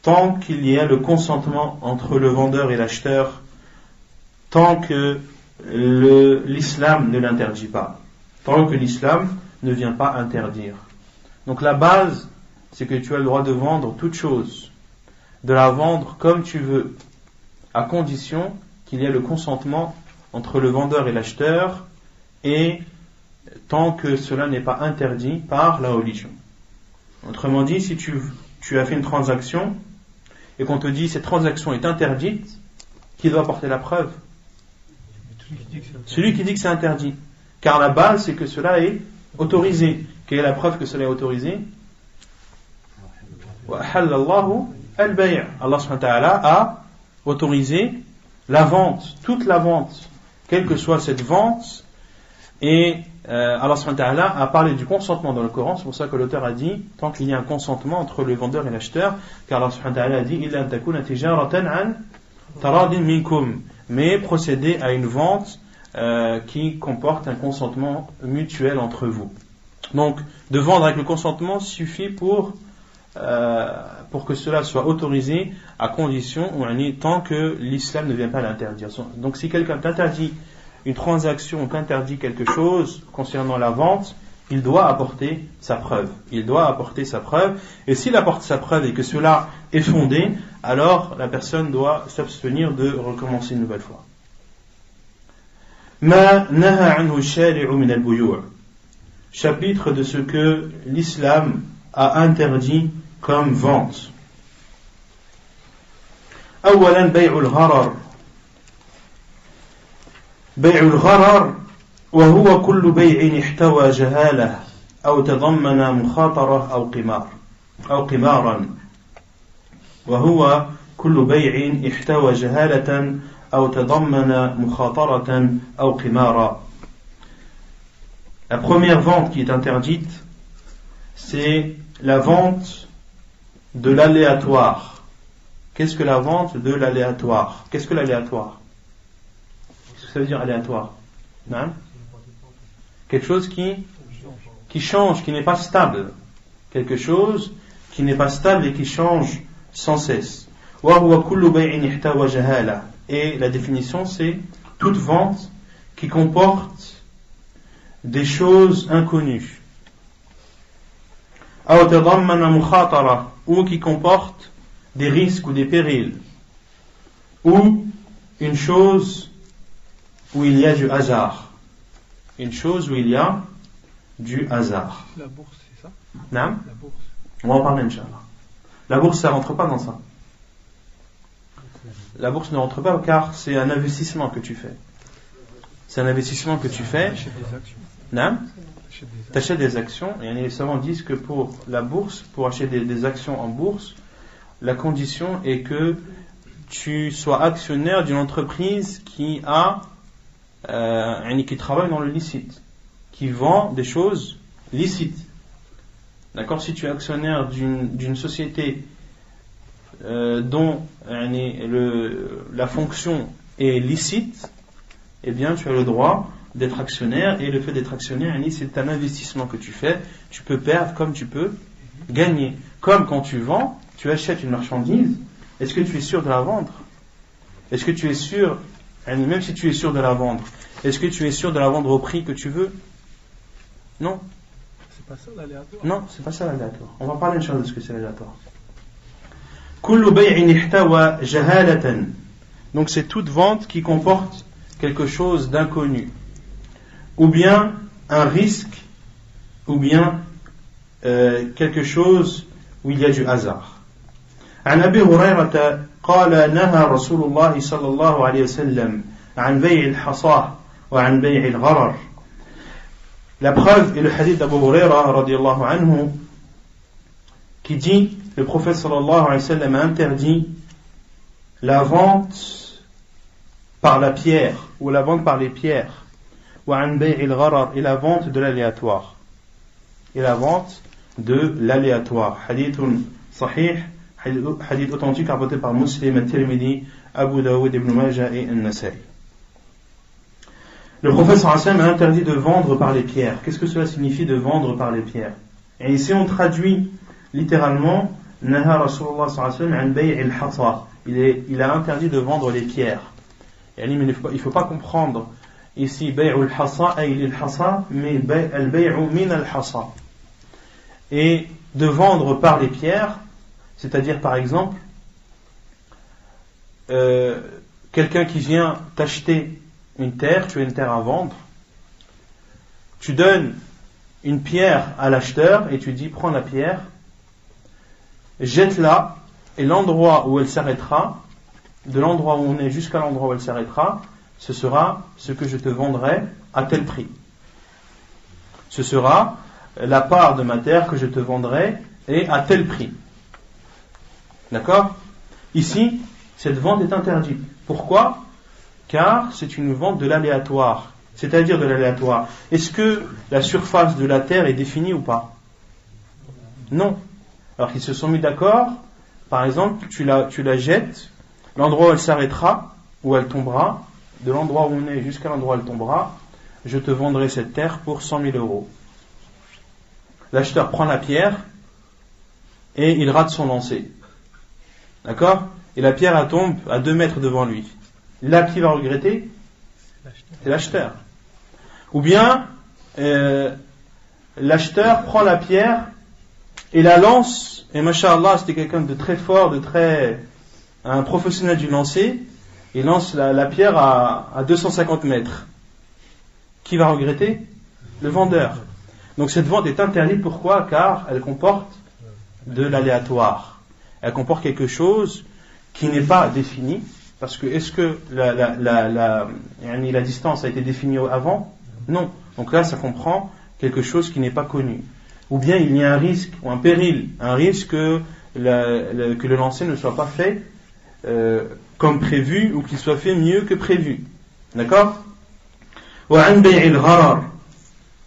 tant qu'il y a le consentement entre le vendeur et l'acheteur, tant que l'islam ne l'interdit pas, tant que l'islam ne vient pas interdire. Donc la base, c'est que tu as le droit de vendre toute chose, de la vendre comme tu veux, à condition qu'il y ait le consentement entre le vendeur et l'acheteur, et tant que cela n'est pas interdit par la religion. Autrement dit, si tu as fait une transaction et qu'on te dit cette transaction est interdite, qui doit porter la preuve? Celui qui dit que c'est interdit. Car la base, c'est que cela est autorisé. Quelle est la preuve que cela est autorisé? Allah subhanahu wa ta'ala a autorisé la vente, toute la vente, quelle que soit cette vente, et Allah subhanahu wa ta'ala a parlé du consentement dans le Coran. C'est pour ça que l'auteur a dit tant qu'il y a un consentement entre le vendeur et l'acheteur, car Allah subhanahu wa ta'ala a dit illa an takuna tijaratan an taradin minkum, mais procéder à une vente qui comporte un consentement mutuel entre vous. Donc de vendre avec le consentement suffit pour que cela soit autorisé, à condition tant que l'islam ne vient pas l'interdire. Donc si quelqu'un t'interdit une transaction, t'interdit quelque chose concernant la vente, il doit apporter sa preuve. Et s'il apporte sa preuve et que cela est fondé, alors la personne doit s'abstenir de recommencer une nouvelle fois. Ma naha anhu shari'u min al-buyu'. Chapitre de ce que l'islam a interdit comme vente. أولا بيع الغرر. بيع الغرر وهو كل بيع احتوى جهالة أو تضمن مخاطرة أو قمارا. وهو كل بيع احتوى جهالة أو تضمن مخاطرة أو قمارا. La première vente qui est interdite, c'est la vente de l'aléatoire. Qu'est-ce que la vente de l'aléatoire? Qu'est-ce que l'aléatoire? Qu'est-ce que ça veut dire aléatoire? Non? Quelque chose qui change, qui n'est pas stable. Quelque chose qui n'est pas stable et qui change sans cesse. Et la définition, c'est toute vente qui comporte des choses inconnues. Ou qui comporte des risques ou des périls, ou une chose où il y a du hasard. Une chose où il y a du hasard. La bourse, c'est ça? Non? La bourse. On va en parler, Inch'Allah. La bourse, ça rentre pas dans ça. La bourse ne rentre pas car c'est un investissement que tu fais. C'est un investissement que tu fais. T'achètes des actions. Non? T'achètes des actions. Et les savants disent que pour la bourse, pour acheter des actions en bourse, la condition est que tu sois actionnaire d'une entreprise qui travaille dans le licite, qui vend des choses licites. D'accord? Si tu es actionnaire d'une société dont la fonction est licite, eh bien tu as le droit d'être actionnaire, et le fait d'être actionnaire, c'est un investissement que tu fais. Tu peux perdre comme tu peux gagner. Comme quand tu vends, tu achètes une marchandise, est-ce que tu es sûr de la vendre? Est-ce que tu es sûr, même si tu es sûr de la vendre, est-ce que tu es sûr de la vendre au prix que tu veux? Non. C'est pas ça l'aléatoire? Non, c'est pas ça l'aléatoire. On va parler une chose de ce que c'est l'aléatoire. Kullu bay'in ihtawa jahalatan. Donc c'est toute vente qui comporte quelque chose d'inconnu, ou bien un risque, ou bien quelque chose où il y a du hasard. عن أبي هريرة قال نهى رسول الله صلى الله عليه وسلم عن بيع الحصاة وعن بيع الغرر. La preuve est le hadith d'Abu Huraira radiyallahu anhu qui dit le prophète sallallahu alayhi wa sallam a interdit la vente par la pierre ou la vente par les pierres, وعن بيع الغرر, et la vente de l'aléatoire, et la vente de l'aléatoire. Hadith sahih, hadith authentique rapporté par Muslim, At-Tirmidhi, Abu Dawud, Ibn Majah et An-Nasa'i. Le prophète sallallahu alayhi wa sallam a interdit de vendre par les pierres. Qu'est-ce que cela signifie de vendre par les pierres? Et ici on traduit littéralement Naha Rasulullah sallallahu alayhi wa sallam an bay'il hasa. Il a interdit de vendre les pierres. Il ne faut pas comprendre ici bay'ul hasa ay lil hasa, mais al bay'u min al hasa. Et de vendre par les pierres, c'est-à-dire par exemple quelqu'un qui vient t'acheter une terre, tu as une terre à vendre, tu donnes une pierre à l'acheteur et tu dis prends la pierre, jette-la, et l'endroit où elle s'arrêtera, de l'endroit où on est jusqu'à l'endroit où elle s'arrêtera, ce sera ce que je te vendrai à tel prix. Ce sera la part de ma terre que je te vendrai et à tel prix. D'accord? Ici, cette vente est interdite. Pourquoi? Car c'est une vente de l'aléatoire. C'est-à-dire de l'aléatoire. Est-ce que la surface de la terre est définie ou pas? Non. Alors qu'ils se sont mis d'accord, par exemple, tu la jettes, l'endroit où elle s'arrêtera, où elle tombera, de l'endroit où on est jusqu'à l'endroit où elle tombera, je te vendrai cette terre pour 100 000 euros. L'acheteur prend la pierre et il rate son lancer. D'accord? Et la pierre elle tombe à 2 mètres devant lui. Là, qui va regretter? C'est l'acheteur. Ou bien, l'acheteur prend la pierre et la lance, et masha'Allah, c'était quelqu'un de très fort, un professionnel du lancer, il lance la pierre à 250 mètres. Qui va regretter? Le vendeur. Donc cette vente est interdite, pourquoi? Car elle comporte de l'aléatoire. Elle comporte quelque chose qui n'est pas défini, parce que est-ce que la distance a été définie avant? Non. Donc là, ça comprend quelque chose qui n'est pas connu. Ou bien il y a un risque, ou un péril, un risque que le lancer ne soit pas fait comme prévu, ou qu'il soit fait mieux que prévu. D'accord?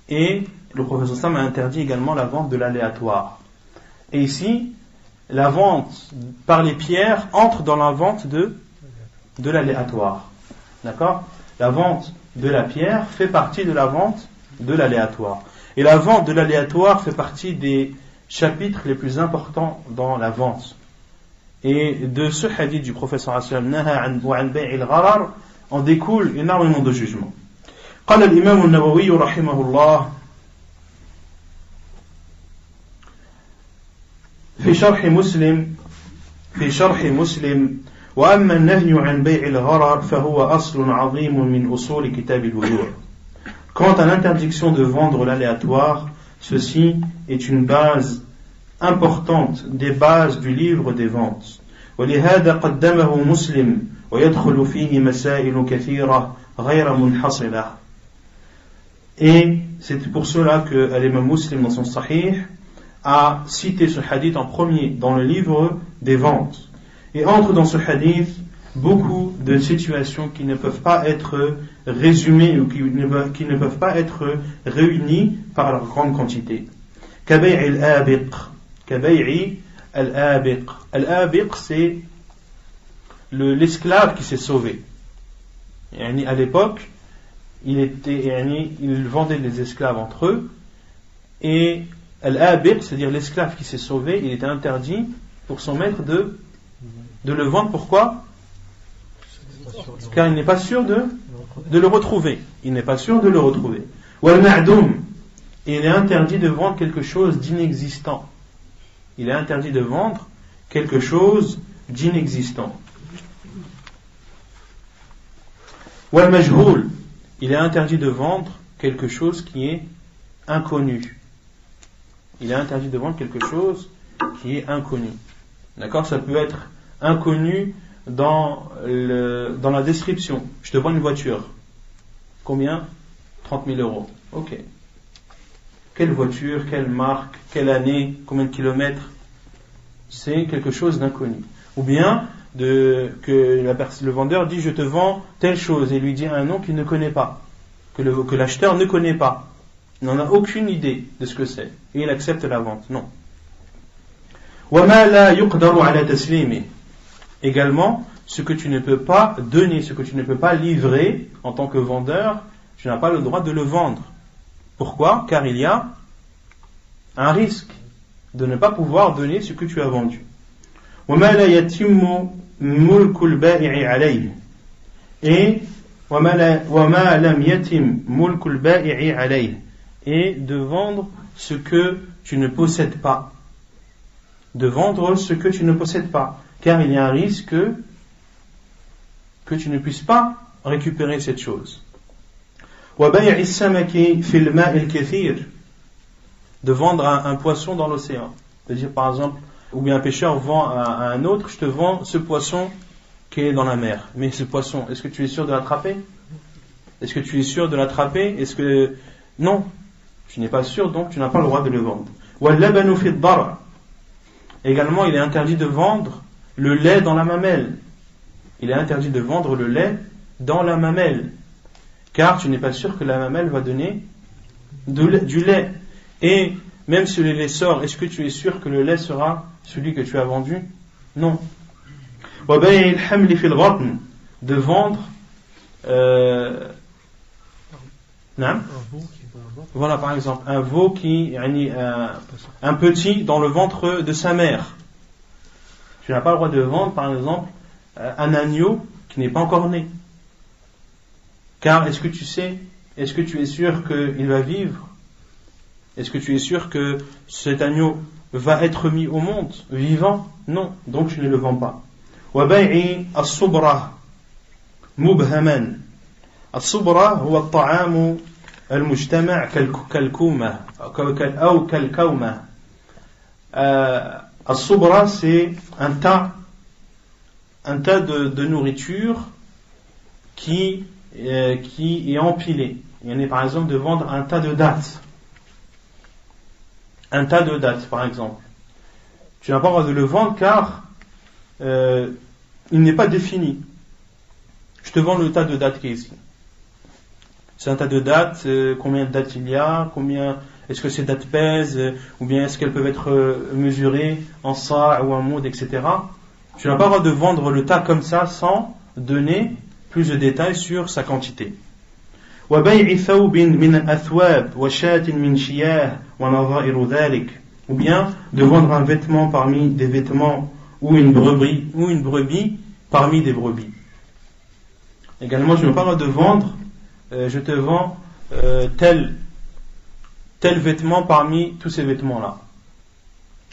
Et le professeur Sam a interdit également la vente de l'aléatoire. Et ici, la vente par les pierres entre dans la vente de l'aléatoire. D'accord? La vente de la pierre fait partie de la vente de l'aléatoire. Et la vente de l'aléatoire fait partie des chapitres les plus importants dans la vente. Et de ce hadith du professeur sallallahu alayhi wa sallam, Naha an bay'il gharar, en découle énormément de jugements. قال الإمام النووي رحمه الله في شرح مسلم وأما النهي عن بيع الغرر فهو أصل عظيم من أصول كتاب البيوع. Quant à l'interdiction de vendre l'aléatoire, ceci est une base importante des bases du livre des ventes. ولهذا قدمه مسلم ويدخل فيه مسائل كثيرة غير منحصرة. Et c'est pour cela que l'imam Muslim dans son Sahih a cité ce hadith en premier dans le livre des ventes. Et entre dans ce hadith beaucoup de situations qui ne peuvent pas être résumées ou qui ne peuvent pas être réunies par leur grande quantité. كبيع الآبق. Al-Abiq, c'est l'esclave qui s'est sauvé. À l'époque, il vendait des esclaves entre eux, et Al-Abiq, c'est-à-dire l'esclave qui s'est sauvé, il était interdit pour son maître de le vendre. Pourquoi? Car il n'est pas sûr de le retrouver. Il n'est pas sûr de le retrouver. Wal-Ma'doum, il est interdit de vendre quelque chose d'inexistant. Il est interdit de vendre quelque chose d'inexistant. Wal-Majhoul, il est interdit de vendre quelque chose qui est inconnu. Il est interdit de vendre quelque chose qui est inconnu. D'accord? Ça peut être inconnu dans la description. Je te vends une voiture. Combien? 30 000 euros. Ok. Quelle voiture, quelle marque, quelle année, combien de kilomètres? C'est quelque chose d'inconnu. Ou bien que le vendeur dit je te vends telle chose et lui dit un nom qu'il ne connaît pas, que l'acheteur ne connaît pas. Il n'en a aucune idée de ce que c'est. Et il accepte la vente. Non. وَمَا لَا يُقْدَرُ عَلَى تَسْلِيمِهِ. Également, ce que tu ne peux pas donner, ce que tu ne peux pas livrer en tant que vendeur, tu n'as pas le droit de le vendre. Pourquoi? Car il y a un risque de ne pas pouvoir donner ce que tu as vendu. وما لا يتم ملك البائع عليه et وما لم يتم ملك البائع عليه et de vendre ce que tu ne possèdes pas. De vendre ce que tu ne possèdes pas, car il y a un risque que tu ne puisses pas récupérer cette chose. وبيع السمك في الماء الكثير, de vendre un poisson dans l'océan. C'est-à-dire par exemple, ou bien un pêcheur vend à un autre, je te vends ce poisson qui est dans la mer. Mais ce poisson, est-ce que tu es sûr de l'attraper? Est-ce que tu es sûr de l'attraper? Est-ce que... Non, tu n'es pas sûr, donc tu n'as pas le droit de le vendre. وَاللَّبَنُ فِي الضَّرْعِ. Également, il est interdit de vendre le lait dans la mamelle. Il est interdit de vendre le lait dans la mamelle, car tu n'es pas sûr que la mamelle va donner du lait. Et même si le lait sort, est-ce que tu es sûr que le lait sera celui que tu as vendu? Non. وَبَيْعِ الْحَمْلِ فِي الْغَطْنِ, de vendre voilà, par exemple, un veau qui un petit dans le ventre de sa mère. Tu n'as pas le droit de vendre, par exemple, un agneau qui n'est pas encore né. Car est-ce que tu es sûr qu'il va vivre? Est-ce que tu es sûr que cet agneau va être mis au monde vivant? Non, donc tu ne le vends pas. وبيع الصبرة مبهما. الصبرة هو الطعام المجتمع كالكومة أو كالكومة. الصبرة, c'est un tas de nourriture qui est empilé. Il y en a par exemple de vendre un tas de dattes. Un tas de dattes, par exemple. Tu n'as pas le droit de le vendre car il n'est pas défini. Je te vends le tas de dattes qui est ici. C'est un tas de dattes, combien de dattes il y a, est-ce que ces dattes pèsent, ou bien est-ce qu'elles peuvent être mesurées en sa' ou en moud, etc. Tu n'as pas le droit de vendre le tas comme ça sans donner plus de détails sur sa quantité. وبيع ثوب من الأثواب وشاة من شياه ونظائر ذلك, ou bien de vendre un vêtement parmi des vêtements ou une brebis parmi des brebis. Également, je n'ai pas le droit de vendre, je te vends tel vêtement parmi tous ces vêtements-là,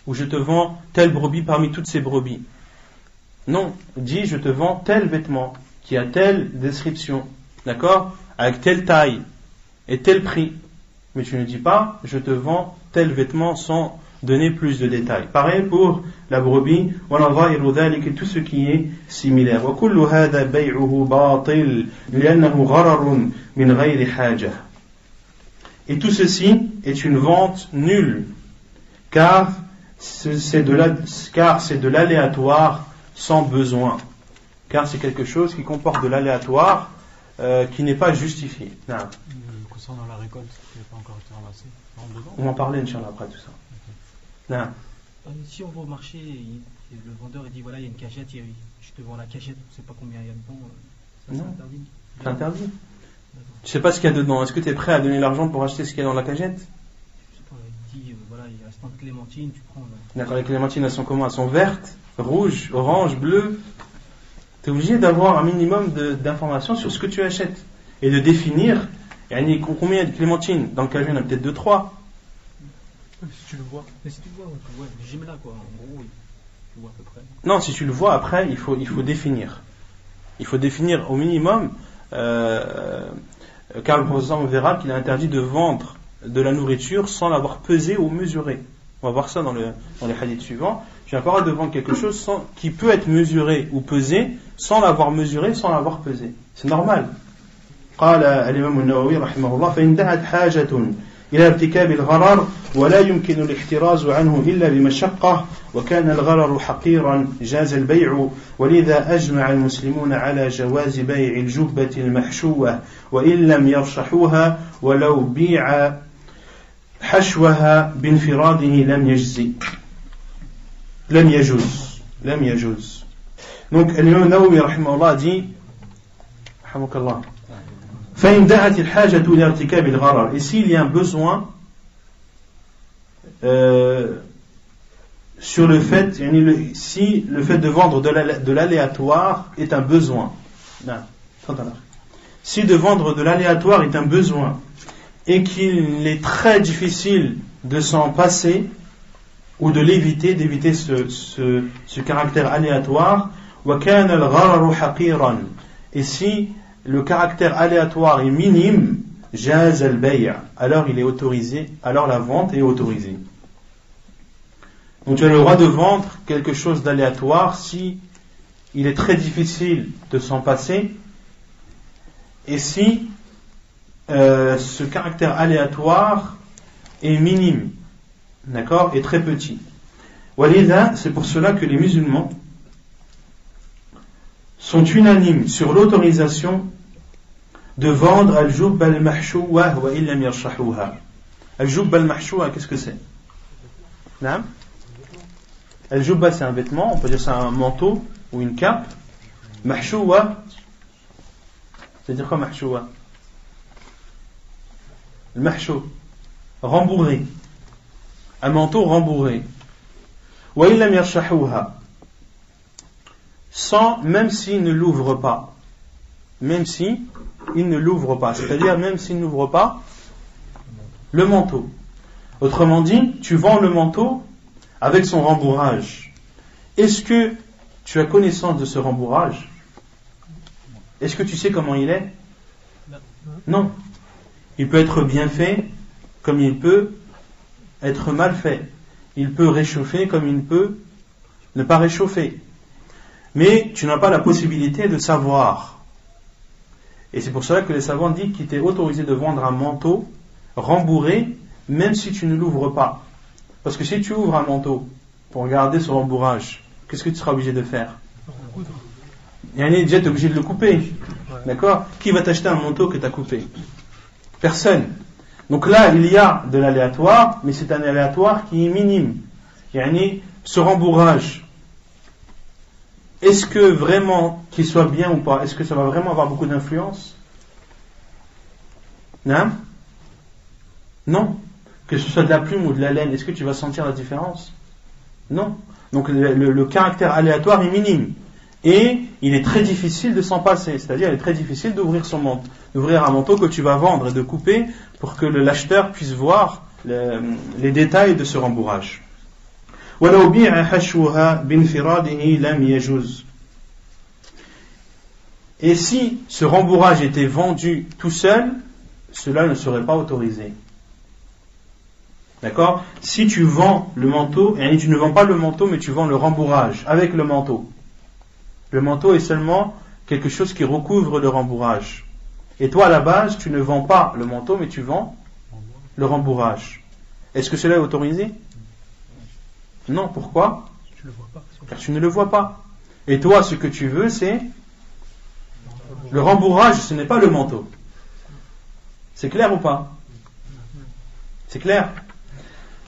ou je te vends telle brebis parmi toutes ces brebis. Non, dis je te vends tel vêtement qui a telle description, d'accord, avec telle taille et tel prix, mais tu ne dis pas je te vends tel vêtement sans donner plus de détails. Pareil pour la brebis, et tout ce qui est similaire. Et tout ceci est une vente nulle, car c'est de l'aléatoire sans besoin, car c'est quelque chose qui comporte de l'aléatoire qui n'est pas justifié. Concernant la récolte qui n'est pas encore été ramassée, on va en parler Inch'Allah après tout ça. Si on va au marché et le vendeur il dit voilà il y a une cachette, je te vends la cachette, je ne sais pas combien il y a dedans, ça c'est interdit. C'est interdit. Tu ne sais pas ce qu'il y a dedans. Est-ce que tu es prêt à donner l'argent pour acheter ce qu'il y a dans la cachette? Je sais pas, il dit voilà il reste une clémentine, tu prends. D'accord, les clémentines elles sont comment? Elles sont vertes, rouges, oranges, bleues. Tu es obligé d'avoir un minimum d'informations sur ce que tu achètes et de définir combien il y a de clémentines. Dans le cajou il y en a peut-être 2-3. Si tu le vois. Mais si tu vois, j'aime là quoi, en gros, tu vois à peu près. Non, si tu le vois après, il faut définir. Il faut définir au minimum, car le professeur on verra qu'il est interdit de vendre de la nourriture sans l'avoir pesée ou mesurée. On va voir ça dans les hadiths suivants. Tu n'as pas le droit de vendre quelque chose qui peut être mesuré ou pesé sans l'avoir mesuré, sans l'avoir pesé. C'est normal. قال الإمام النووي رحمه الله فإن دعت حاجة إلى ارتكاب الغرر ولا يمكن الاحتراز عنه إلا بمشقة وكان الغرر حقيرا جاز البيع ولذا أجمع المسلمون على جواز بيع الجبة المحشوة وإن لم يرشحوها ولو بيع حشوها بانفراده لم يجوز. Donc l'imam Nawawi رحمه الله dit رحمك الله فإن دعت الحاجة إلى ارتكاب الغرر. Et s'il y a un besoin sur le fait, si le fait de vendre de l'aléatoire est un besoin. Si de vendre de l'aléatoire est un besoin et qu'il est très difficile de s'en passer ou de l'éviter, d'éviter ce caractère aléatoire, وَكَانَ الْغَرَرُ حَقِيرًا. Et si le caractère aléatoire est minime, جَازَ الْبَيْعَ, alors il est autorisé, alors la vente est autorisée. Donc tu as le droit de vendre quelque chose d'aléatoire si il est très difficile de s'en passer et si ce caractère aléatoire est minime, d'accord, et très petit. Walidha, c'est pour cela que les musulmans sont unanimes sur l'autorisation de vendre al-jubba al-mahshouwa wa illam yarshahuha. Al-jubba al-mahshouwa, qu'est-ce que c'est? Naam? Al-jubba, c'est un vêtement, on peut dire c'est un manteau ou une cape. Mahshouwa, c'est-à-dire quoi mahshouwa? Le mahshou, rembourré. Un manteau rembourré. Wa illam yarshahuha, sans, même s'il ne l'ouvre pas. Même si il ne l'ouvre pas. C'est-à-dire même s'il n'ouvre pas le manteau. Autrement dit, tu vends le manteau avec son rembourrage. Est-ce que tu as connaissance de ce rembourrage? Est-ce que tu sais comment il est? Non. Il peut être bien fait comme il peut être mal fait. Il peut réchauffer comme il peut ne pas réchauffer. Mais tu n'as pas la possibilité de savoir. Et c'est pour cela que les savants disent qu'il t'est autorisé de vendre un manteau rembourré même si tu ne l'ouvres pas. Parce que si tu ouvres un manteau pour regarder son rembourrage, qu'est-ce que tu seras obligé de faire? Déjà tu es obligé de le couper. D'accord? Qui va t'acheter un manteau que tu as coupé? Personne. Donc là il y a de l'aléatoire, mais c'est un aléatoire qui est minime. Ce rembourrage, est-ce que vraiment qu'il soit bien ou pas? Est-ce que ça va vraiment avoir beaucoup d'influence? Non? Non. Que ce soit de la plume ou de la laine, est-ce que tu vas sentir la différence? Non. Donc le caractère aléatoire est minime. Et il est très difficile de s'en passer. C'est-à-dire il est très difficile d'ouvrir son manteau, d'ouvrir un manteau que tu vas vendre et de couper pour que l'acheteur puisse voir les détails de ce rembourrage. وَلَوْ بِيعَ حَشْوُهَا بِانْفِرَادِهِ لَمْ يَجُوزْ. Et si ce rembourrage était vendu tout seul, cela ne serait pas autorisé. D'accord? Si tu vends le manteau, et tu ne vends pas le manteau, mais tu vends le rembourrage avec le manteau. Le manteau est seulement quelque chose qui recouvre le rembourrage. Et toi, à la base, tu ne vends pas le manteau, mais tu vends le rembourrage. Est-ce que cela est autorisé? Non. Pourquoi? Tu le vois pas. Car tu ne le vois pas. Et toi, ce que tu veux, c'est le rembourrage, ce n'est pas le manteau. C'est clair ou pas? C'est clair?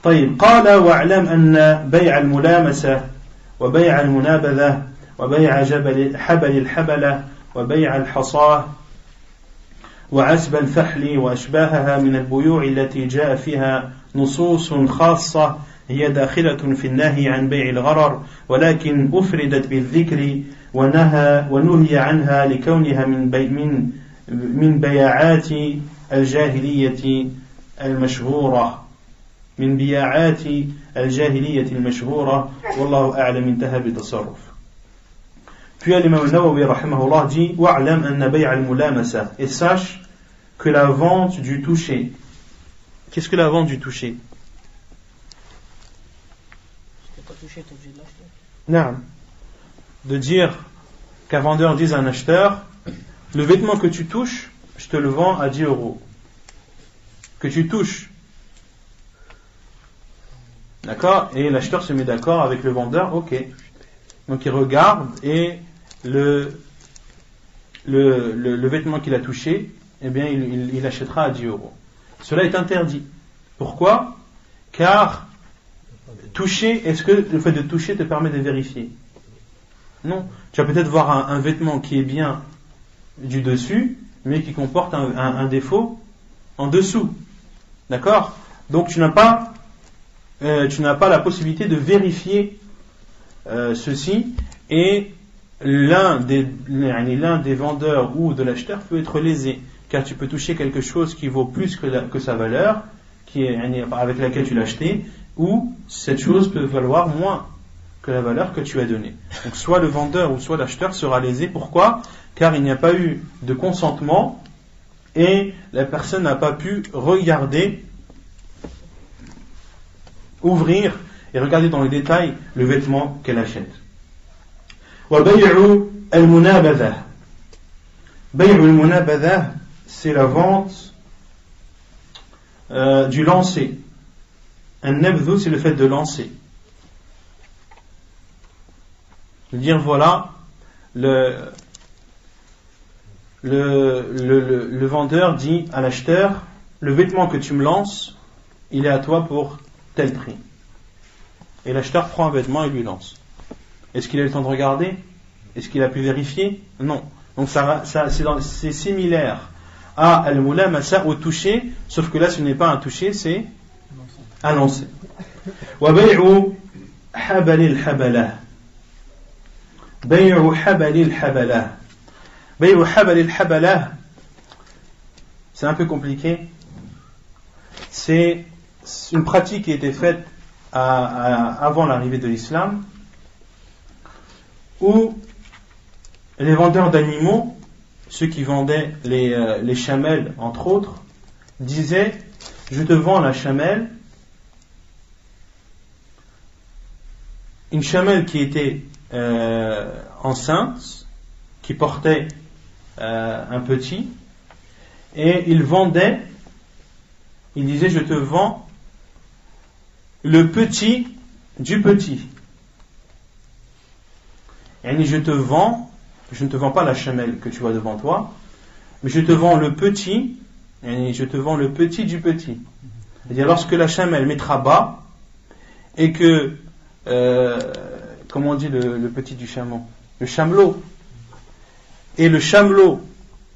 طيب قال واعلم أن بيع الملامسة وبيع المنابذة وبيع حبل الحبلة وبيع الحصاة وعسب الفحل وأشباهها من البيوع التي جاء فيها نصوص خاصة هي داخلة في النهي عن بيع الغرر ولكن أفردت بالذكر ونهي عنها لكونها من بياعات الجاهلية المشهورة من بياعات الجاهلية المشهورة والله أعلم انتهى بتصرف. Puis l'imam Nawawi rahimahullah dit wa'lam anna bay' al-mulamasa, et sache que la vente du toucher. Qu'est-ce que la vente du toucher? Si tu n'as pas touché, tu es obligé de l'acheter. Non. De dire qu'un vendeur dise à un acheteur, le vêtement que tu touches, je te le vends à 10 €. Que tu touches. D'accord? Et l'acheteur se met d'accord avec le vendeur, ok. Donc il regarde et le vêtement qu'il a touché, eh bien il achètera à 10 €. Cela est interdit. Pourquoi? Car toucher, est-ce que le fait de toucher te permet de vérifier? Non. Tu vas peut-être voir un vêtement qui est bien du dessus, mais qui comporte un défaut en dessous. D'accord? Donc tu n'as pas la possibilité de vérifier ceci, et l'un des vendeurs ou de l'acheteur peut être lésé, car tu peux toucher quelque chose qui vaut plus que sa valeur, avec laquelle tu l'as acheté, ou cette chose peut valoir moins que la valeur que tu as donnée. Donc soit le vendeur ou soit l'acheteur sera lésé. Pourquoi? Car il n'y a pas eu de consentement et la personne n'a pas pu regarder, ouvrir et regarder dans les détails le vêtement qu'elle achète. وَبَيْعُ الْمُنَابَذَةِ. بَيْعُ الْمُنَابَذَةِ, c'est la vente du lancer. Un nabdhu, c'est le fait de lancer. Dire voilà, le vendeur dit à l'acheteur, le vêtement que tu me lances, il est à toi pour tel prix. Et l'acheteur prend un vêtement et lui lance. Est-ce qu'il a eu le temps de regarder? Est-ce qu'il a pu vérifier? Non. Donc c'est similaire à al-mulamasa, au toucher, sauf que là ce n'est pas un toucher, c'est un lancer. Wa bay'u habalil habalah. Bay'u habalil habalah. Bay'u habalil habalah, c'est un peu compliqué. C'est une pratique qui était faite avant l'arrivée de l'islam, où les vendeurs d'animaux, ceux qui vendaient les chamelles entre autres, disaient: je te vends la chamelle, une chamelle qui était enceinte, qui portait un petit, et ils disaient: je te vends le petit du petit. Et je ne te vends pas la chamelle que tu vois devant toi, mais je te vends le petit, et je te vends le petit du petit. C'est-à-dire, lorsque la chamelle mettra bas, et que, comment on dit le petit du chameau? Le chamelot. Et le chamelot,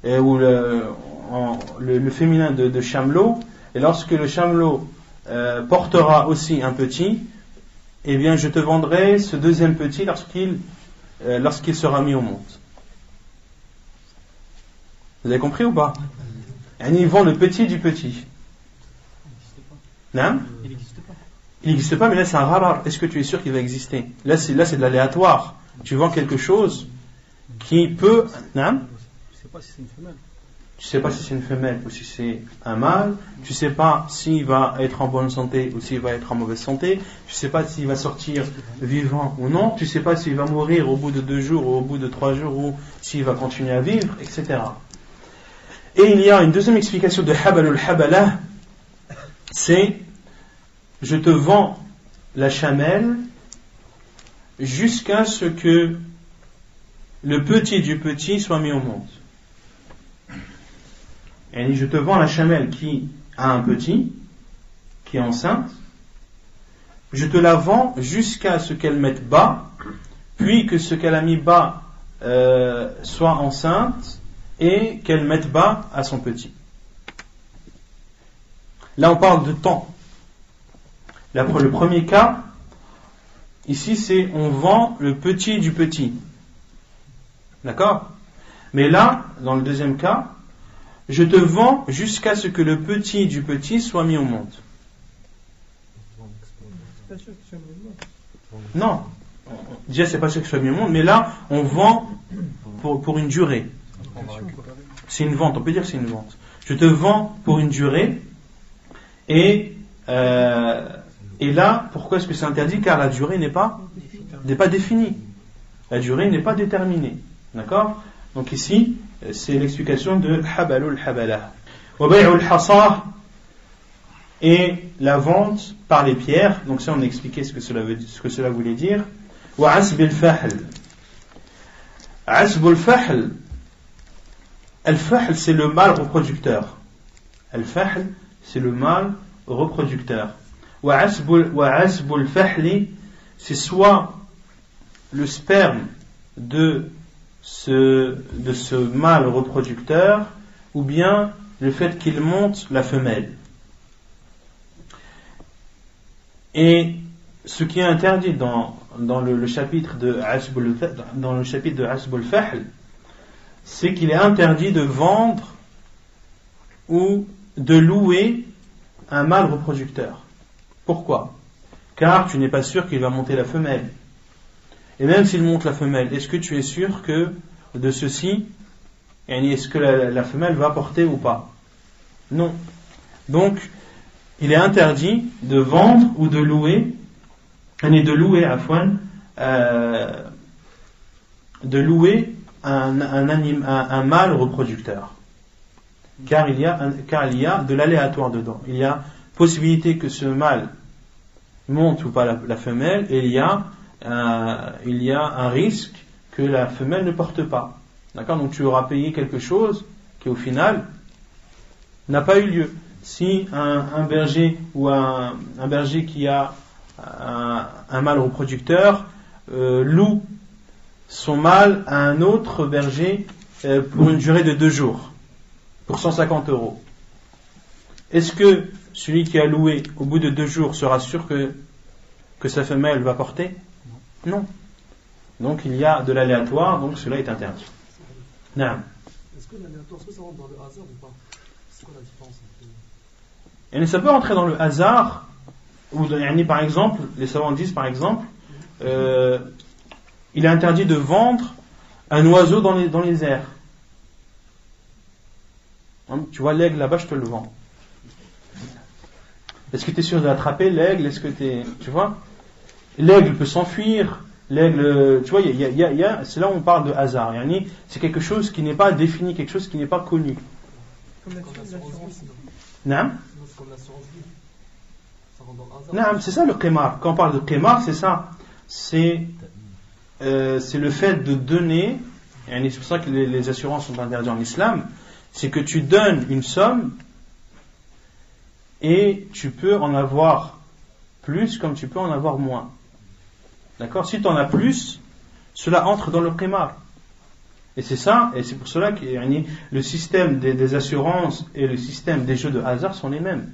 ou le féminin de chamelot, et lorsque le chamelot portera aussi un petit, eh bien je te vendrai ce deuxième petit lorsqu'il sera mis au monde. Vous avez compris ou pas? Ils vendent le petit du petit. Non? Il n'existe pas, mais là c'est un rare. Est-ce que tu es sûr qu'il va exister? Là c'est de l'aléatoire. Tu vends quelque chose qui peut. Non? Je ne sais pas si c'est une femelle. Tu ne sais pas si c'est une femelle ou si c'est un mâle. Tu ne sais pas s'il va être en bonne santé ou s'il va être en mauvaise santé. Tu ne sais pas s'il va sortir vivant ou non. Tu ne sais pas s'il va mourir au bout de 2 jours ou au bout de 3 jours, ou s'il va continuer à vivre, etc. Et il y a une deuxième explication de habalul habalah, c'est: je te vends la chamelle jusqu'à ce que le petit du petit soit mis au monde. Et je te vends la chamelle qui a un petit, qui est enceinte, je te la vends jusqu'à ce qu'elle mette bas, puis que ce qu'elle a mis bas soit enceinte, et qu'elle mette bas à son petit. Là on parle de temps. Là, pour le premier cas, ici c'est on vend le petit du petit. D'accord? Mais là, dans le deuxième cas, je te vends jusqu'à ce que le petit du petit soit mis au monde. Non, déjà c'est pas sûr que soit mis au monde, mais là on vend pour une durée. C'est une vente, on peut dire que c'est une vente. Je te vends pour une durée, et là, pourquoi est-ce que c'est interdit? Car la durée n'est pas définie. La durée n'est pas déterminée. D'accord? Donc ici, c'est l'explication de habalul habalah. Wa bay'ul hasah, et la vente par les pierres. Donc ça, on a expliqué ce que cela voulait dire. Wa asbil fahl. Asbul fahl. Al-fahl, c'est le mâle reproducteur. Al-fahl, c'est le mâle reproducteur. Wa asbul fahli, c'est soit le sperme de ce mâle reproducteur ou bien le fait qu'il monte la femelle. Et ce qui est interdit dans le chapitre de Asbul Fahl, c'est qu'il est interdit de vendre ou de louer un mâle reproducteur. Pourquoi? Car tu n'es pas sûr qu'il va monter la femelle. Et même s'il monte la femelle, est-ce que tu es sûr que de ceci, est-ce que la femelle va porter ou pas? Non. Donc, il est interdit de vendre ou de louer, un mâle reproducteur. Car il y a de l'aléatoire dedans. Il y a possibilité que ce mâle monte ou pas la femelle, et il y a un risque que la femelle ne porte pas. D'accord? Donc tu auras payé quelque chose qui au final n'a pas eu lieu. Si un berger ou un berger qui a un mâle reproducteur loue son mâle à un autre berger pour une durée de 2 jours, pour 150 €. Est-ce que celui qui a loué au bout de 2 jours sera sûr que sa femelle va porter? Non. Donc il y a de l'aléatoire, donc cela est interdit. Non. Est-ce que l'aléatoire, ça rentre dans le hasard ou pas? C'est quoi la différence? Et ça peut entrer dans le hasard, ou par exemple, les savants disent par exemple, il est interdit de vendre un oiseau dans les airs. Tu vois l'aigle là-bas, je te le vends. Est-ce que tu es sûr de l'attraper, l'aigle? Est-ce que tu vois? L'aigle peut s'enfuir. L'aigle, tu vois, c'est là où on parle de hasard. C'est quelque chose qui n'est pas défini, quelque chose qui n'est pas connu. Comme l'assurance. Non? Comme l'assurance vie. Ça rentre dans le hasard. Non, c'est ça le qimar. Quand on parle de qimar, c'est ça. C'est le fait de donner, et c'est pour ça que les assurances sont interdites en islam, c'est que tu donnes une somme et tu peux en avoir plus comme tu peux en avoir moins. D'accord? Si tu en as plus, cela entre dans le qimar. Et c'est ça, et c'est pour cela que le système des assurances et le système des jeux de hasard sont les mêmes.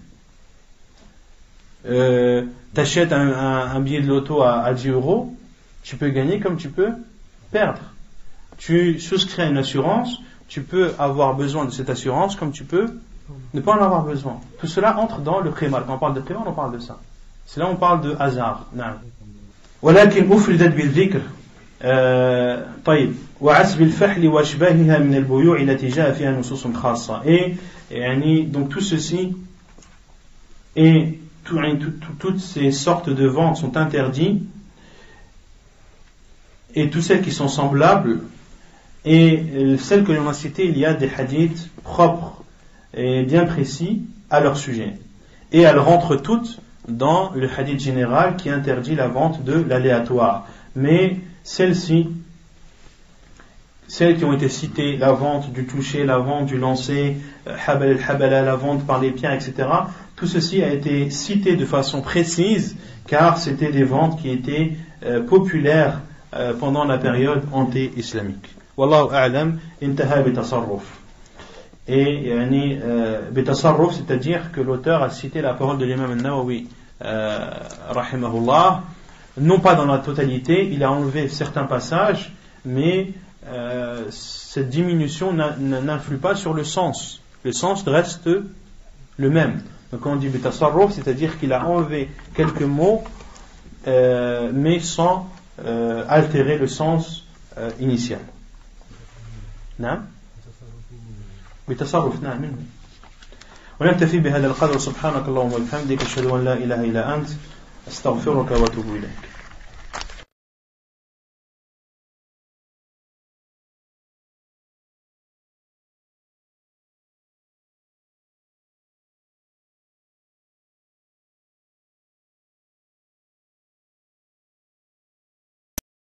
T'achètes un billet de loto à 10 €, tu peux gagner comme tu peux perdre. Tu souscris à une assurance, tu peux avoir besoin de cette assurance comme tu peux ne pas en avoir besoin. Tout cela entre dans le qimar. Quand on parle de qimar, on parle de ça. C'est là on parle de hasard. ولكن أفردت بالذكر طيب وعسب الفحل وأشباهها من البيوع التي جاء فيها نصوص خاصة. Et donc tout ceci et toutes ces sortes de ventes sont interdites, et toutes celles qui sont semblables, et celles que l'on a citées, il y a des hadiths propres et bien précis à leur sujet, et elles rentrent toutes dans le hadith général qui interdit la vente de l'aléatoire. Mais celles qui ont été citées, la vente du toucher, la vente du lancer, la vente par les pieds, etc., tout ceci a été cité de façon précise, car c'était des ventes qui étaient populaires pendant la période anté-islamique. Wallahu a'lam, intaha bitasarruf. Et bitasarruf, c'est-à-dire que l'auteur a cité la parole de l'imam al-Nawawi rahimahullah, non pas dans la totalité, il a enlevé certains passages, mais cette diminution n'influe pas sur le sens. Le sens reste le même. Donc quand on dit bitasarruf, c'est-à-dire qu'il a enlevé quelques mots, mais sans altérer le sens initial. Non? بتصرف نعم منه. ونكتفي بهذا القدر. سبحانك اللهم وبحمدك أشهد أن لا إله إلا أنت أستغفرك وأتوب إليك.